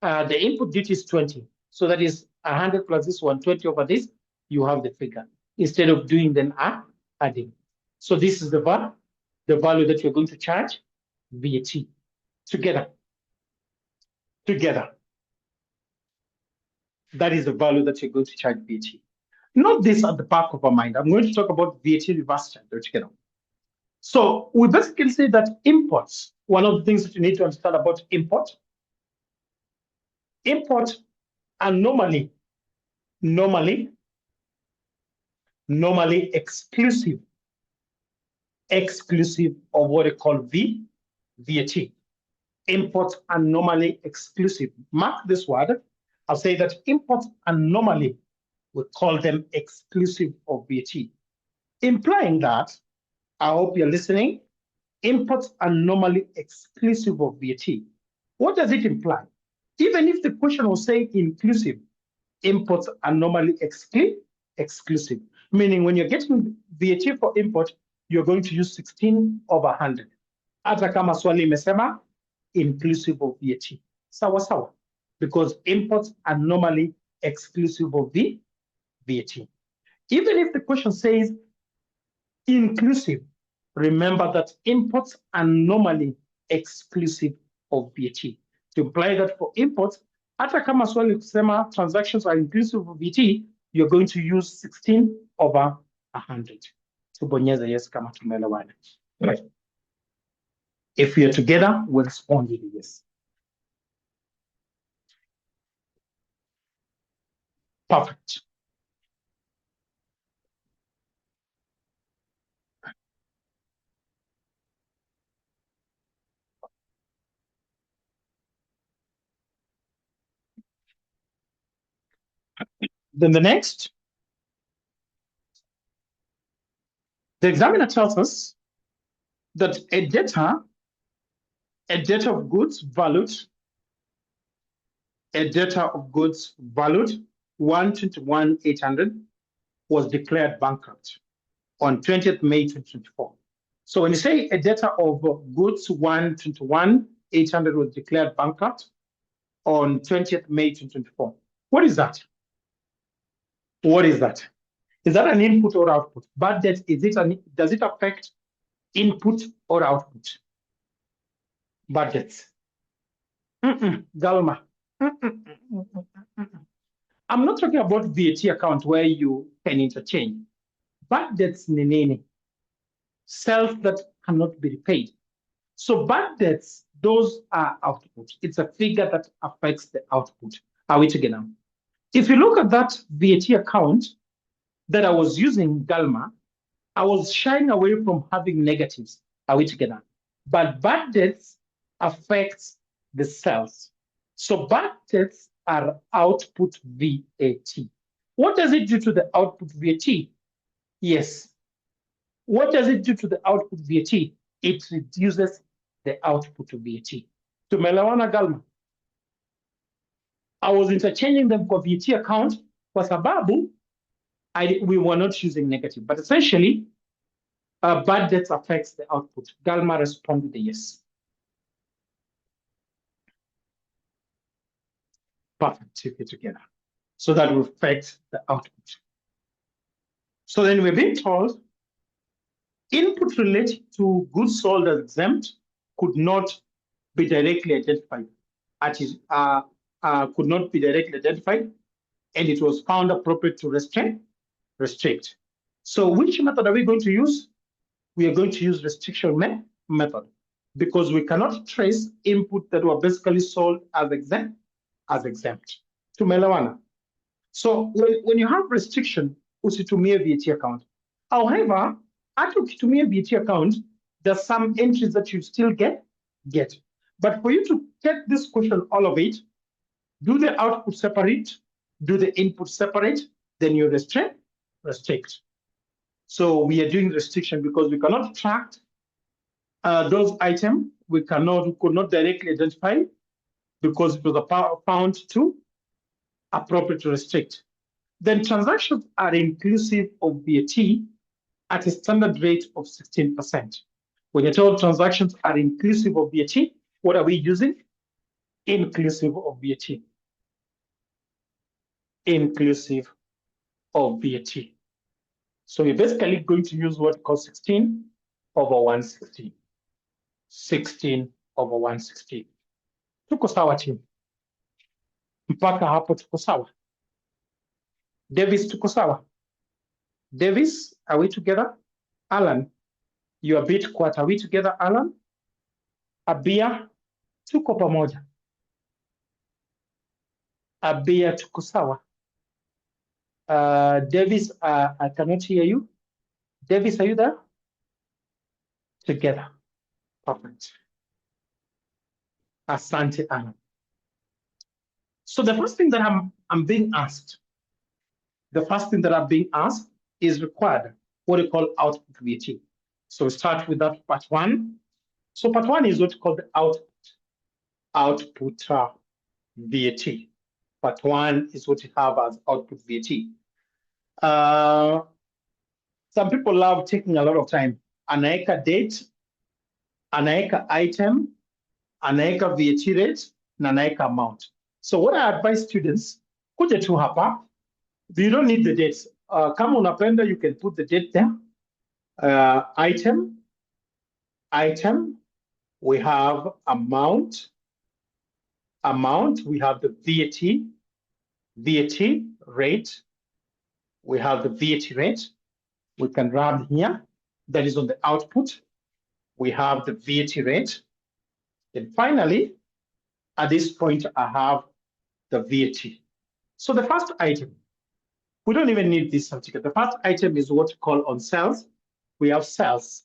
the input duty is 20. So that is 100 plus this 120 over this, you have the figure. Instead of doing then adding. So this is the value that you're going to charge VAT together. That is the value that you're going to charge VAT. Note this at the back of our mind. I'm going to talk about VAT reverse charge together. So we basically say that imports, one of the things that you need to understand about imports are normally exclusive of what they call VAT. Imports are normally exclusive. Mark this word. I'll say that imports are normally, we call them exclusive of VAT. Implying that, I hope you're listening, imports are normally exclusive of VAT. What does it imply? Even if the question was saying inclusive, imports are normally exclusive. Meaning when you're getting VAT for import, you're going to use 16 over 100. Hata kama swali imesema inclusive of VAT. Sawa sawa. Because imports are normally exclusive of the VAT. Even if the question says inclusive, remember that imports are normally exclusive of VAT. To imply that for imports, hata kama swali kusema transactions are inclusive of VAT, you're going to use 16 over 100. Tubonyeza yes kama tumeelewana. Right. If we are together, we'll respond with yes. Perfect. Then the next, the examiner tells us that a debtor of goods valued 121,800 was declared bankrupt on 20th May 2024. So when you say a debtor of goods 121,800 was declared bankrupt on 20th May 2024, what is that? What is that? Is that an input or output? Bad debt, does it affect input or output? Bad debts. Galma. I'm not talking about VAT account where you can interchange. Bad debts ni sales that cannot be repaid. So bad debts, those are output. It's a figure that affects the output. Are we together? If you look at that VAT account that I was using, Galma, I was shying away from having negatives. Are we together? But bad debts affects the sales. So bad debts are output VAT. What does it do to the output VAT? Yes. What does it do to the output VAT? It reduces the output VAT. Tumelewana Galma? I was interchanging them for VAT account kwa sababu we were not using negative. But essentially, bad debts affects the output. Galma responded yes. Perfect, keep it together. So that will affect the output. So then we're being told input related to goods sold as exempt could not be directly identified. Could not be directly identified, and it was found appropriate to restrict. So which method are we going to use? We are going to use restriction method because we cannot trace input that were basically sold as exempt. Tumelewana. So when you have restriction, usitumie VAT account. However, hata ukitumia VAT account, there's some entries that you still get. But for you to take this question, all of it, do the output separate, do the input separate, then you restrict. So we are doing restriction because we cannot track those items. We could not directly identify because it was found to appropriate to restrict. Then transactions are inclusive of VAT at a standard rate of 16%. When you're told transactions are inclusive of VAT, what are we using? Inclusive of VAT. Inclusive of VAT. So you're basically going to use what we call 16 over 116. 16 over 116. Tuko sawa team? Mpaka hapo tuko sawa? Davis, tuko sawa? Davis, are we together? Alan, you are a bit quiet. Are we together, Alan? Abia, tuko pamoja. Abia, tuko sawa. Davis, I cannot hear you. Davis, are you there? Together. Perfect. Asante, Alan. So the first thing that I'm being asked, is required, what we call output VAT. So we start with that part one. So part one is what we call the output VAT. Part one is what we have as output VAT. Some people love taking a lot of time. Anaeka date, anaeka item, anaeka VAT rate, na anaeka amount. So what I advise students, kuja tu hapa, you don't need the dates. Kama unapenda, you can put the date there. Item, we have amount, we have the VAT rate, we have the VAT rate. We can run here, that is on the output. We have the VAT rate. And finally, at this point, I have the VAT. So the first item, we don't even need this certificate. The first item is what we call on sales. We have sales,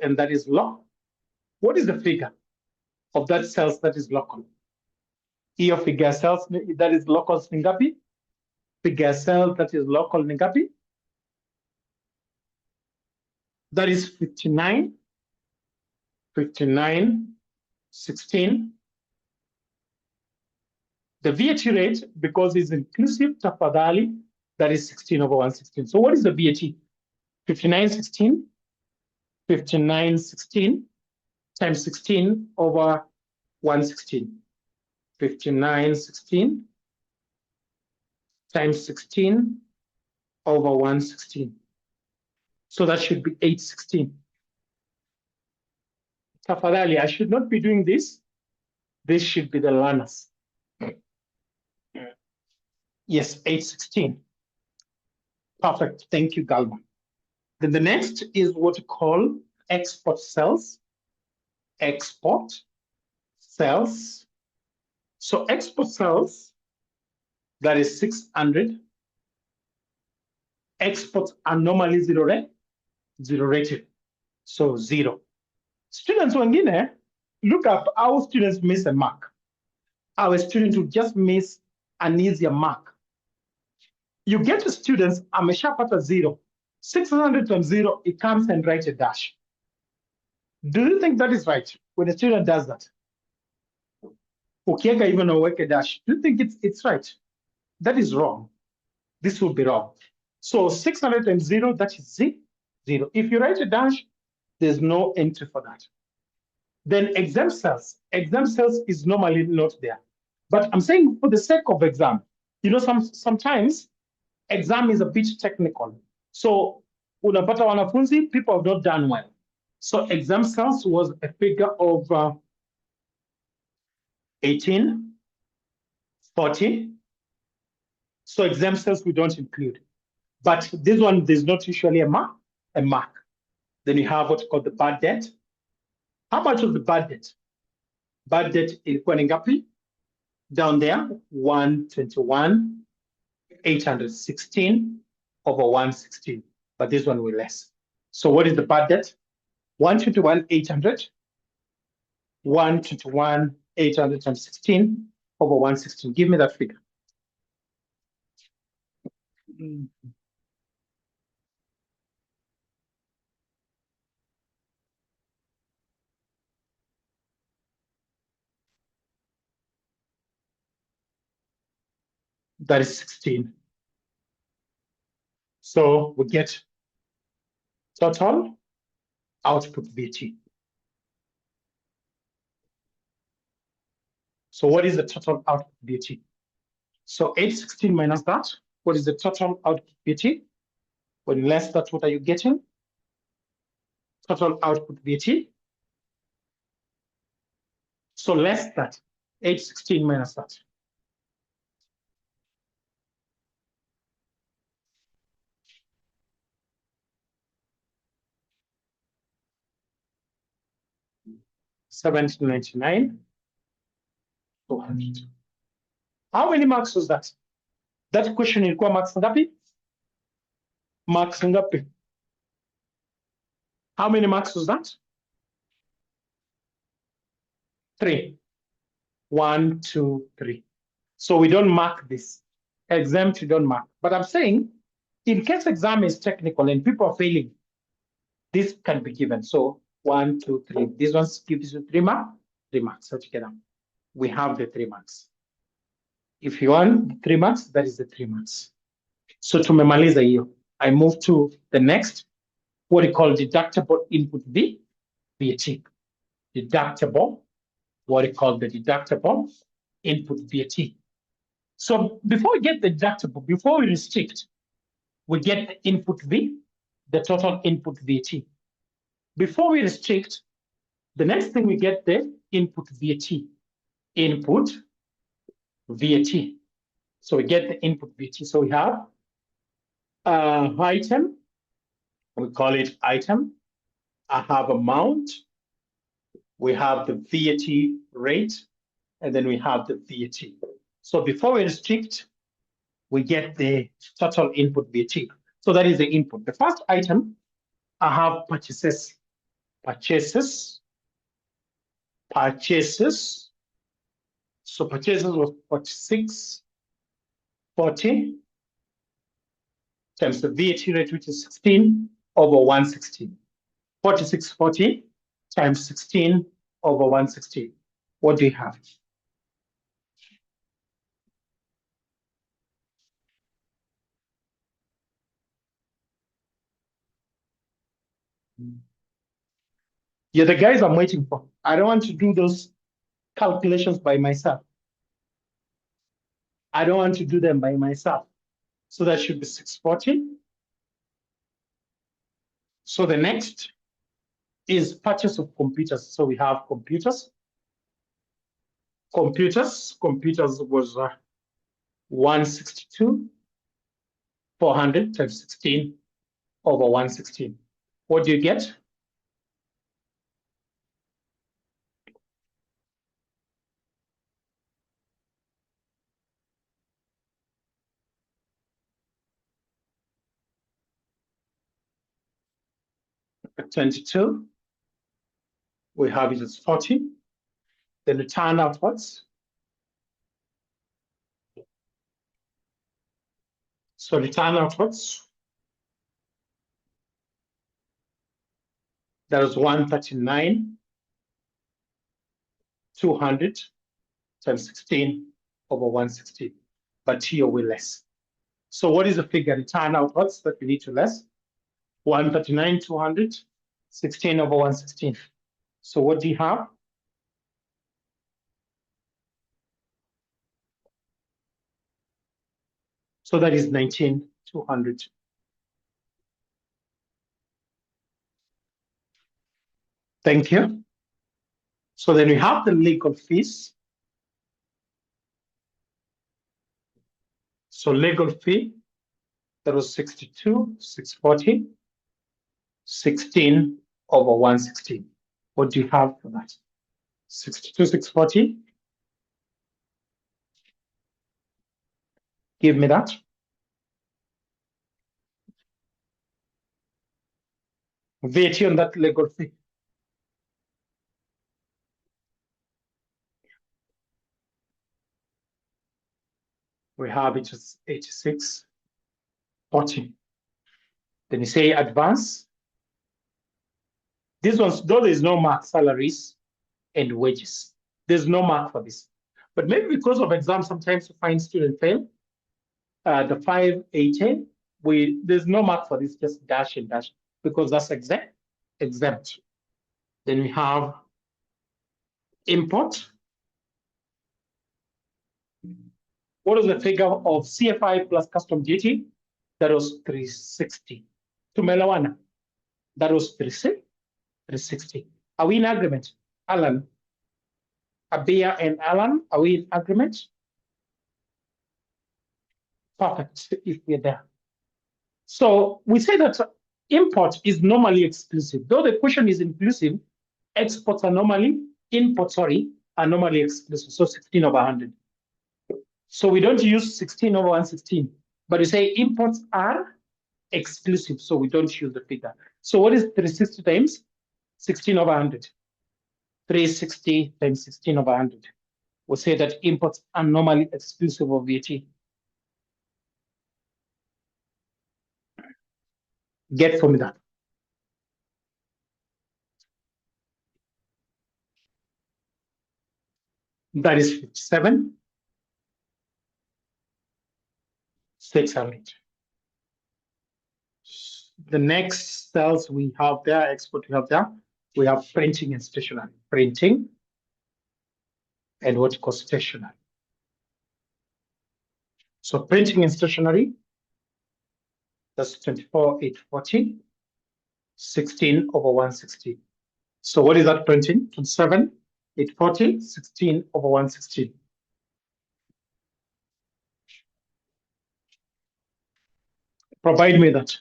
and that is local. What is the figure of that sales that is local? Hiyo figure sales that is local ni ngapi? Figure sales that is local ni ngapi? That is 59, 16. The VAT rate, because it's inclusive, tafadhali, that is 16 over 116. So what is the VAT? 5916, 5916 times 16 over 116. 5916 times 16 over 116. So that should be 816. Tafadhali, I should not be doing this. This should be the learners. Yes, 816. Perfect. Thank you, Galma. Then the next is what we call export sales. Export sales. So export sales, that is 600. Exports are normally zero rated. So 0. Students wengine, look up how students miss a mark. Our students will just miss an easier mark. You get to students, ameshapata 0. 600 times 0, it comes and writes a dash. Do you think that is right when a student does that? Ukieka even aweke dash, do you think it's right? That is wrong. This will be wrong. So 600 times 0, that is 0. If you write a dash, there's no entry for that. Then exempt sales. Exempt sales is normally not there. But I'm saying for the sake of exam, you know, sometimes exam is a bit technical. So unapata wanafunzi, people have not done well. So exempt sales was a figure of 1840. So exempt sales we don't include. But this one, there's not usually a mark. Then you have what's called the bad debt. How much was the bad debt? Bad debt ilikuwa ni ngapi? Down there, 121, 816 over 116. But this one will less. So what is the bad debt? 121, 800. 121, 816 over 116. Give me that figure. That is 16. So we get total output VAT. So what is the total output VAT? So 816 minus that, what is the total output VAT? When less that, what are you getting? Total output VAT. So less that, 816 minus that. $17.99, 200. How many marks was that? That question ilikuwa marks ngapi? Marks ngapi? How many marks was that? 3. 1, 2, 3. So we don't mark this. Exempt, you don't mark. But I'm saying, in case exam is technical and people are failing, this can be given. So 1, 2, 3. This one gives you 3 marks. 3 marks. So together, we have the 3 marks. If you want 3 marks, that is the 3 marks. So tumemaliza hiyo. I move to the next, what we call deductible input VAT. Deductible, what we call the deductible input VAT. So before we get the deductible, before we restrict, we get the input V, the total input VAT. Before we restrict, the next thing we get the input VAT. Input VAT. So we get the input VAT. So we have item, we call it item. I have amount, we have the VAT rate, and then we have the VAT. So before we restrict, we get the total input VAT. So that is the input. The first item, I have purchases. Purchases. So purchases was 46.40 times the VAT rate, which is 16 over 116. 46.40 times 16 over 116. What do you have? You're the guys I'm waiting for. I don't want to do those calculations by myself. I don't want to do them by myself. So that should be 640. So the next is purchase of computers. So we have computers. Computers was 162, 400 times 16 over 116. What do you get? At 22, we have it as 40. Then return outwards. So return outwards. That is 139, 200 times 16 over 116. But here we less. So what is the figure return outwards that we need to less? 139, 200, 16 over 116. So what do you have? So that is 19,200. Thank you. So then we have the legal fees. So legal fee, that was 62,640, 16 over 116. What do you have for that? 62,640. Give me that. VAT on that legal fee. We have it as 86.40. Then you say advance. This one's, though there's no mark, salaries and wages. There's no mark for this. But maybe because of exams, sometimes you find students fail. The 580, there's no mark for this, just dash and dash. because that's exempt. Then we have import. What is the figure of CFI plus custom duty? That was 360. To Melawana, that was 360. Are we in agreement? Alan, Abia and Alan, are we in agreement? Perfect, if we're there. So we say that import is normally exclusive. Though the question is inclusive, exports are normally, imports, sorry, are normally exclusive. So 16 over 100. So we don't use 16 over 116, but we say imports are exclusive. So we don't use the figure. So what is 360 times 16 over 100? 360 times 16 over 100. We'll say that imports are normally exclusive of VAT. Get from that. That is 57, 600. The next cells we have there, export we have there, we have printing and stationery. Printing and what you call stationery. So printing and stationery, that's 24,840, 16 over 160. So what is that printing? 27,840, 16 over 160. Provide me that.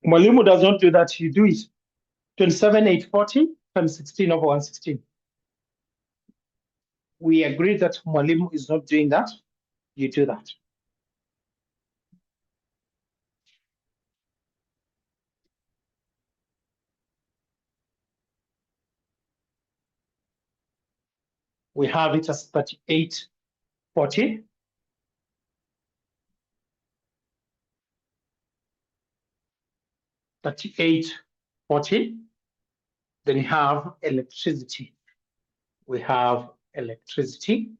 Mwalimu does not do that, you do it. 27,840 times 16 over 116. We agree that Mwalimu is not doing that, you do that. We have it as 3840. Then we have electricity. We have electricity.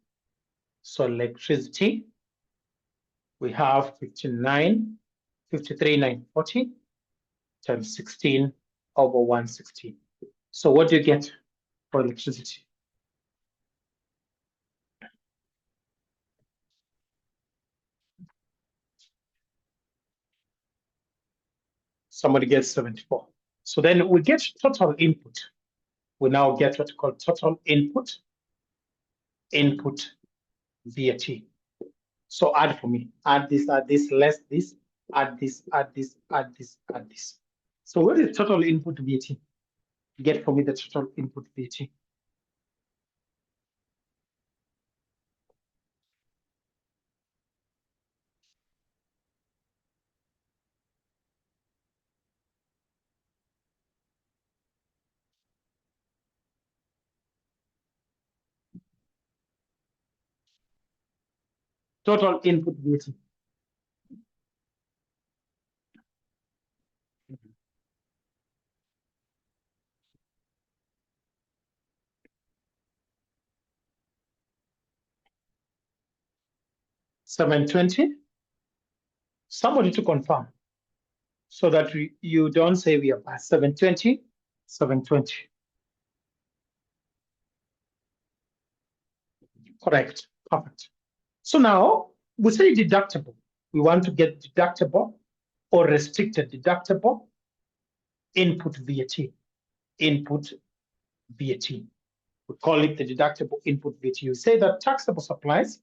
So electricity, we have 53,940 times 16 over 116. So what do you get for electricity? Somebody gets 74. So then we get total input. We now get what we call total input VAT. So add for me, add this, less this, add this, add this, add this, add this. So what is total input VAT? Get for me the total input VAT. Total input VAT. $720. Somebody to confirm so that you don't say we are past 720, 720. Correct. Perfect. So now we say deductible. We want to get deductible or restricted deductible input VAT. Input VAT. We call it the deductible input VAT. You say that taxable supplies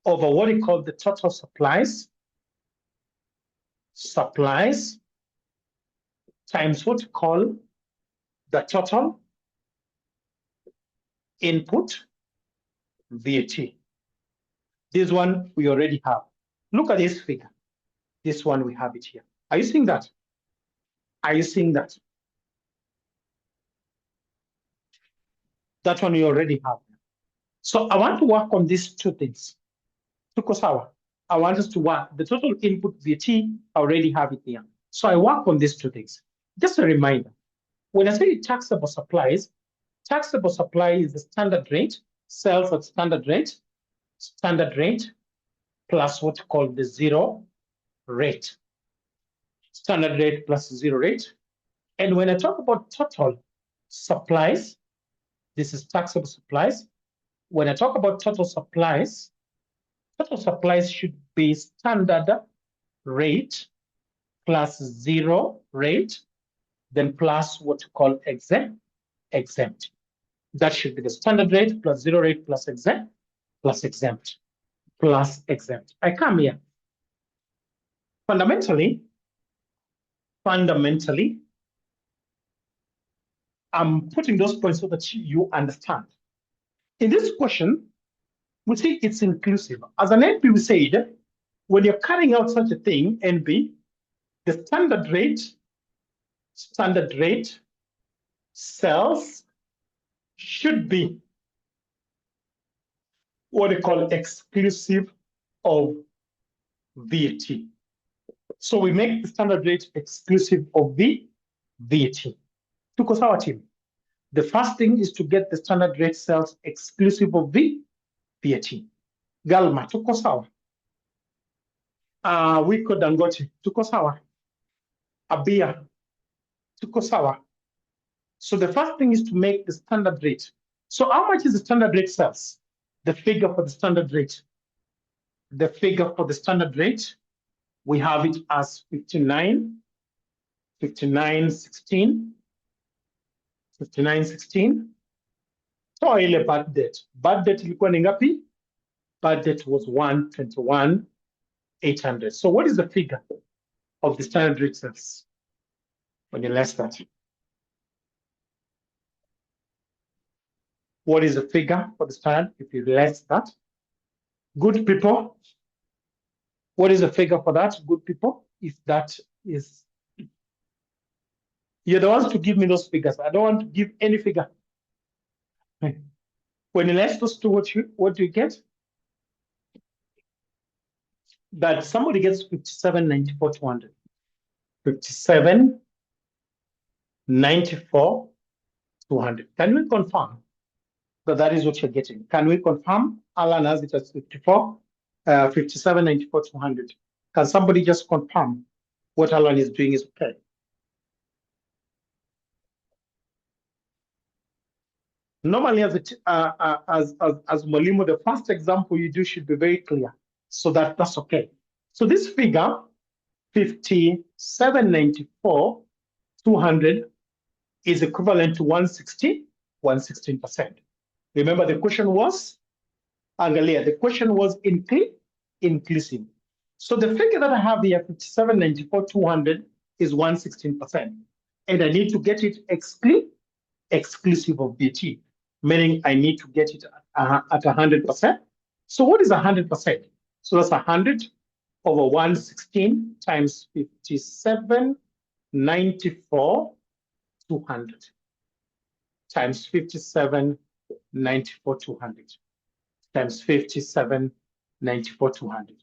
over what you call the total supplies times what you call the total input VAT. This one we already have. Look at this figure. This one we have it here. Are you seeing that? Are you seeing that? That one you already have. So I want to work on these two things. Tukosawa. I want us to work the total input VAT. I already have it here. So I work on these two things. Just a reminder, When I say taxable supplies is the standard rate, sales at standard rate plus what you call the zero rate. Standard rate plus zero rate. And when I talk about total supplies, this is taxable supplies. When I talk about total supplies should be standard rate plus zero rate, then plus what you call exempt. That should be the standard rate plus zero rate plus exempt. I come here. Fundamentally, I'm putting those points so that you understand. In this question, we see it's inclusive. As an NP, we said, when you're carrying out such a thing, NP, the standard rate sales should be what they call exclusive of VAT. So we make the standard rate exclusive of the VAT. Tuko sawa team? The first thing is to get the standard rate sales exclusive of the VAT. Galma, tuko sawa? Wiko Dangote, tuko sawa? Abia, tuko sawa? So the first thing is to make the standard rate. So how much is the standard rate sales? The figure for the standard rate. The figure for the standard rate, we have it as 59.16. Toa ile bad debt. Bad debt ilikuwa ni ngapi? Bad debt was 121,800. So what is the figure of the standard rate sales when you less that? What is the figure for the standard if you less that? Good people. What is the figure for that, good people? If that is, you're the ones to give me those figures. I don't want to give any figure. When you less those two, what do you get? That somebody gets 57.94,200. 57.94,200. Can we confirm that is what you're getting? Can we confirm? Alan has it as 57.94,200. Can somebody just confirm what Alan is doing is okay? Normally, as Mwalimu, the first example you do should be very clear, so that's okay. So this figure, 57.94,200, is equivalent to 116%. Remember, the question was, Angalia, the question was inclusive. So the figure that I have here, 57.94,200, is 116%. And I need to get it exclusive of VAT, meaning I need to get it at 100%. So what is 100%? So that's 100 over 116 times 57.94,200 times 57.94,200 times 57.94,200.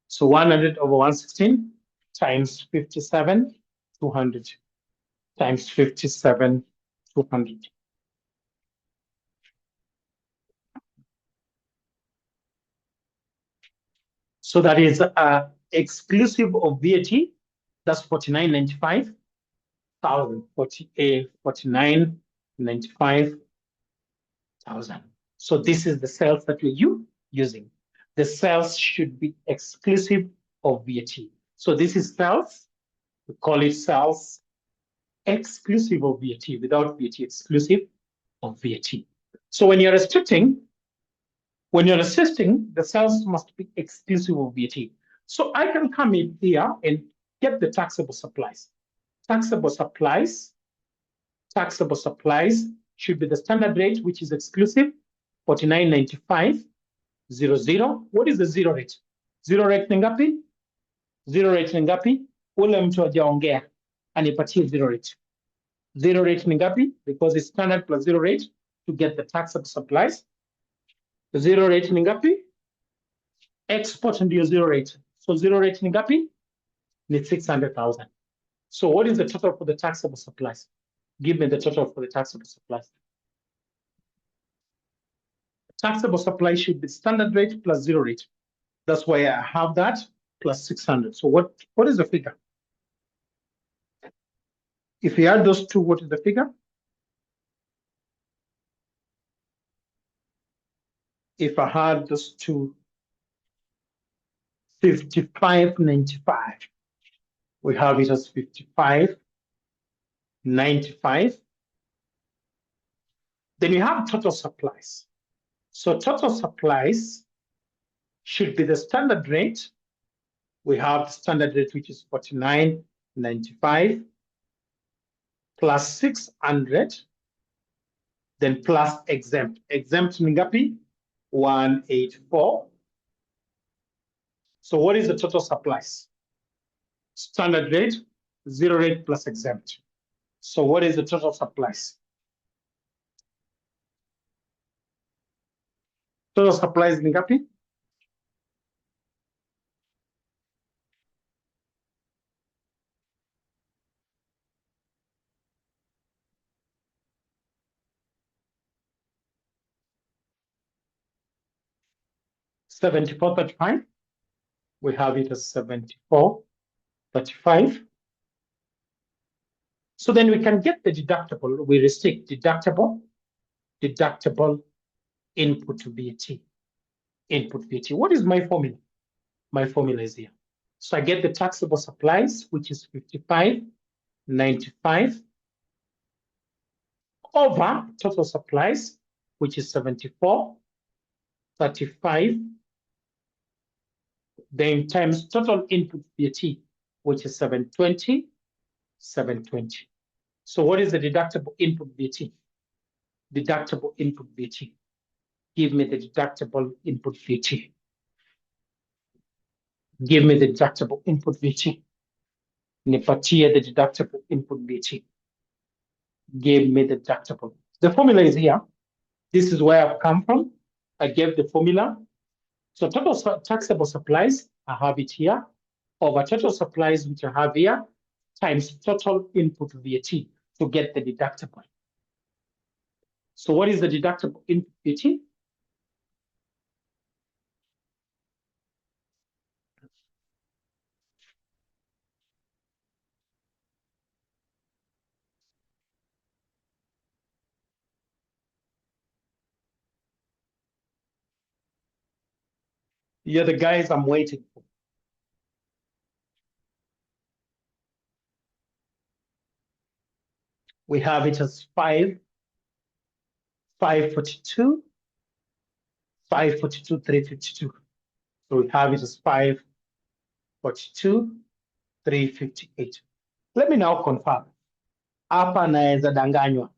So 100 over 116 times 57,200 times 57,200. So that is exclusive of VAT. That's 49.95,000. 49.95,000. So this is the sales that we're using. The sales should be exclusive of VAT. So this is sales. We call it sales exclusive of VAT, without VAT, exclusive of VAT. So when you're restricting, the sales must be exclusive of VAT. So I can come in here and get the taxable supplies. Taxable supplies should be the standard rate, which is exclusive, 49.95,000. What is the zero rate? Zero rate ni ngapi? Zero rate ni ngapi? Ule mtu hajaongea anipatie zero rate. Zero rate ni ngapi? Because it's standard plus zero rate to get the taxable supplies. Zero rate ni ngapi? Export ndio zero rate. So zero rate ni ngapi? Ni 600,000. So what is the total for the taxable supplies? Give me the total for the taxable supplies. Taxable supply should be standard rate plus zero rate. That's why I have that plus 600. So what is the figure? If we add those two, what is the figure? If I had those two, 55.95. We have it as 55.95. Then you have total supplies. So total supplies should be the standard rate. We have the standard rate, which is 49.95 plus 600, then plus exempt. Exempt ni ngapi? 184. So what is the total supplies? Standard rate, zero rate plus exempt. So what is the total supplies? Total supplies ni ngapi? $74.35. We have it as $74.35. So then we can get the deductible. We restrict deductible, input to VAT, input VAT. What is my formula? My formula is here. So I get the taxable supplies, which is 55.95 over total supplies, which is 74.35, then times total input VAT, which is 720. So what is the deductible input VAT? Deductible input VAT. Give me the deductible input VAT. Give me the deductible input VAT. Nipatie the deductible input VAT. Give me the deductible. The formula is here. This is where I've come from. I gave the formula. So total taxable supplies, I have it here, over total supplies, which I have here, times total input VAT to get the deductible. So what is the deductible input VAT? You're the guys I'm waiting for. We have it as 542, 352. So we have it as 542, 358. Let me now confirm. Hapa naeza danganywa.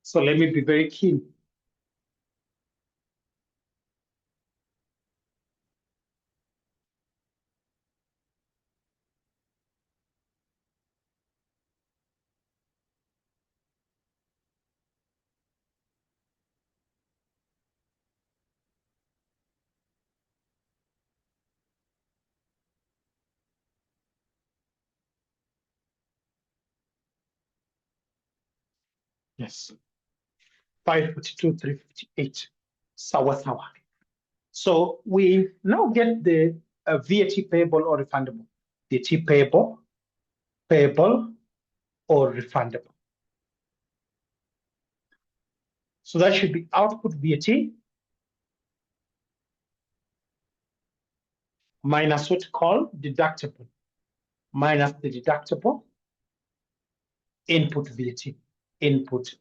So let me be very keen. Yes. 542, 358. Sawa sawa. So we now get the VAT payable or refundable. VAT payable or refundable. So that should be output VAT minus what call deductible, minus the deductible, input VAT, input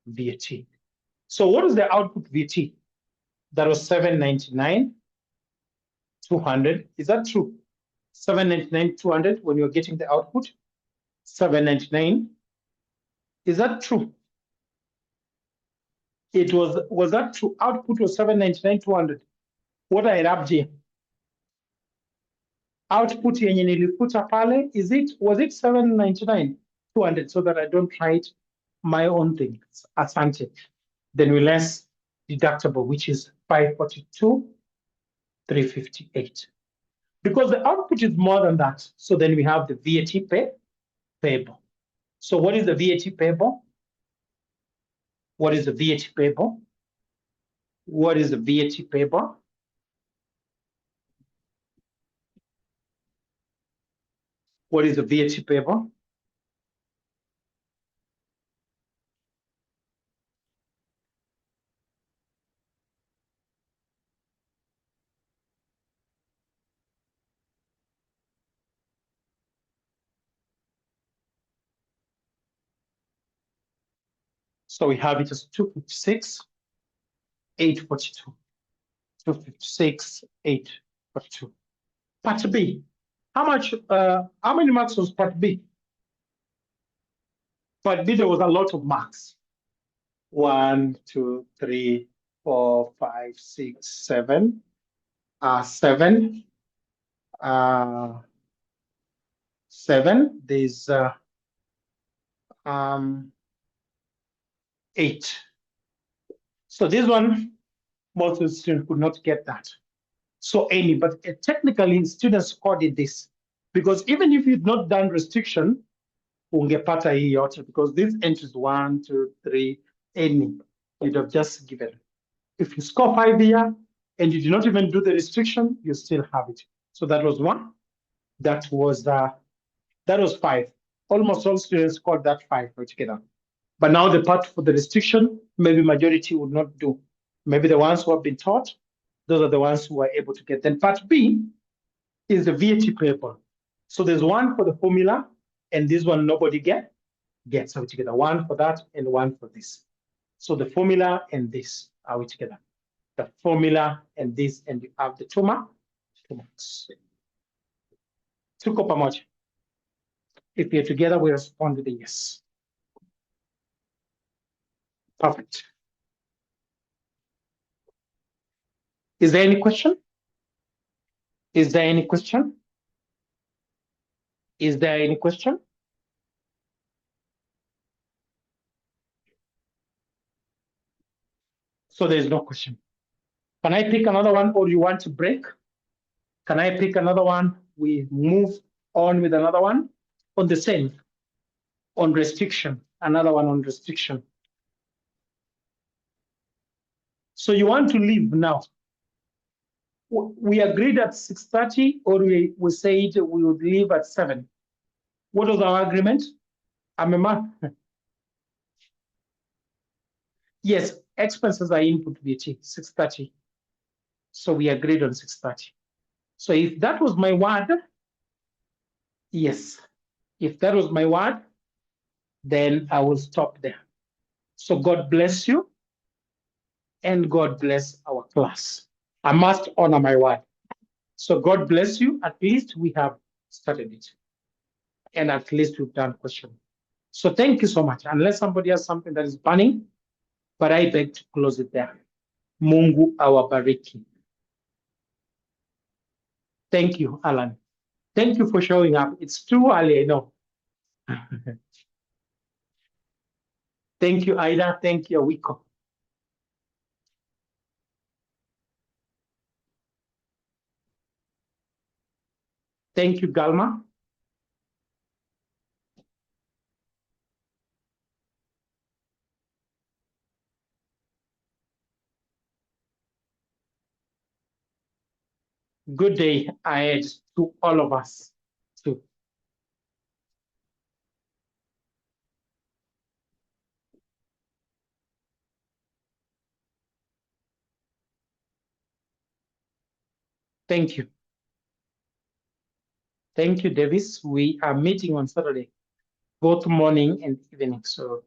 VAT. So what is the output VAT? That was 799, 200. Is that true? 799, 200 when you're getting the output? 799. Is that true? It was that true? Output was 799, 200. What I rubbed here? Output yenye nilifuta pale, was it 799, 200, so that I don't write my own thing. Asante. Then we less deductible, which is 542, 358. Because the output is more than that. So then we have the VAT payable. So what is the VAT payable? What is the VAT payable? What is the VAT payable? What is the VAT payable? So we have it as 256, 842. 256, 842. Part B. How many marks was part B? Part B, there was a lot of marks. 1, 2, 3, 4, 5, 6, 7. 7. 7. There's 8. So this one, most of the students could not get that. So any, but technically students scored this because even if you've not done restriction, ungepata hii yote because this entries 1, 2, 3, any, you'd have just given. If you score 5 here and you do not even do the restriction, you still have it. So that was 1. That was 5. Almost all students scored that 5 altogether. But now the part for the restriction, maybe majority would not do. Maybe the ones who have been taught, those are the ones who are able to get. Then part B is the VAT payable. So there's 1 for the formula, and this one nobody gets. So we together 1 for that and 1 for this. So the formula and this are we together. The formula and this, and you have the 2 marks. 2 marks. Tuko pamoja. If you're together, we respond with a yes. Perfect. Is there any question? Is there any question? Is there any question? So there's no question. Can I pick another one, or you want to break? Can I pick another one? We move on with another one on the same, on restriction, another one on restriction. So you want to leave now. We agreed at 6:30, or we said we would leave at 7. What was our agreement? Yes, expenses are input VAT, 6:30. So we agreed on 6:30. So if that was my word, yes. If that was my word, then I will stop there. So God bless you, and God bless our class. I must honor my word. So God bless you. At least we have started it. And at least we've done question. So thank you so much. Unless somebody has something that is burning, but I beg to close it there. Mungu awabariki. Thank you, Alan. Thank you for showing up. It's too early, I know. Thank you, Ida. Thank you, Wiko. Thank you, Galma. Good day ahead to all of us, too. Thank you. Thank you, Davis. We are meeting on Saturday, both morning and evening. So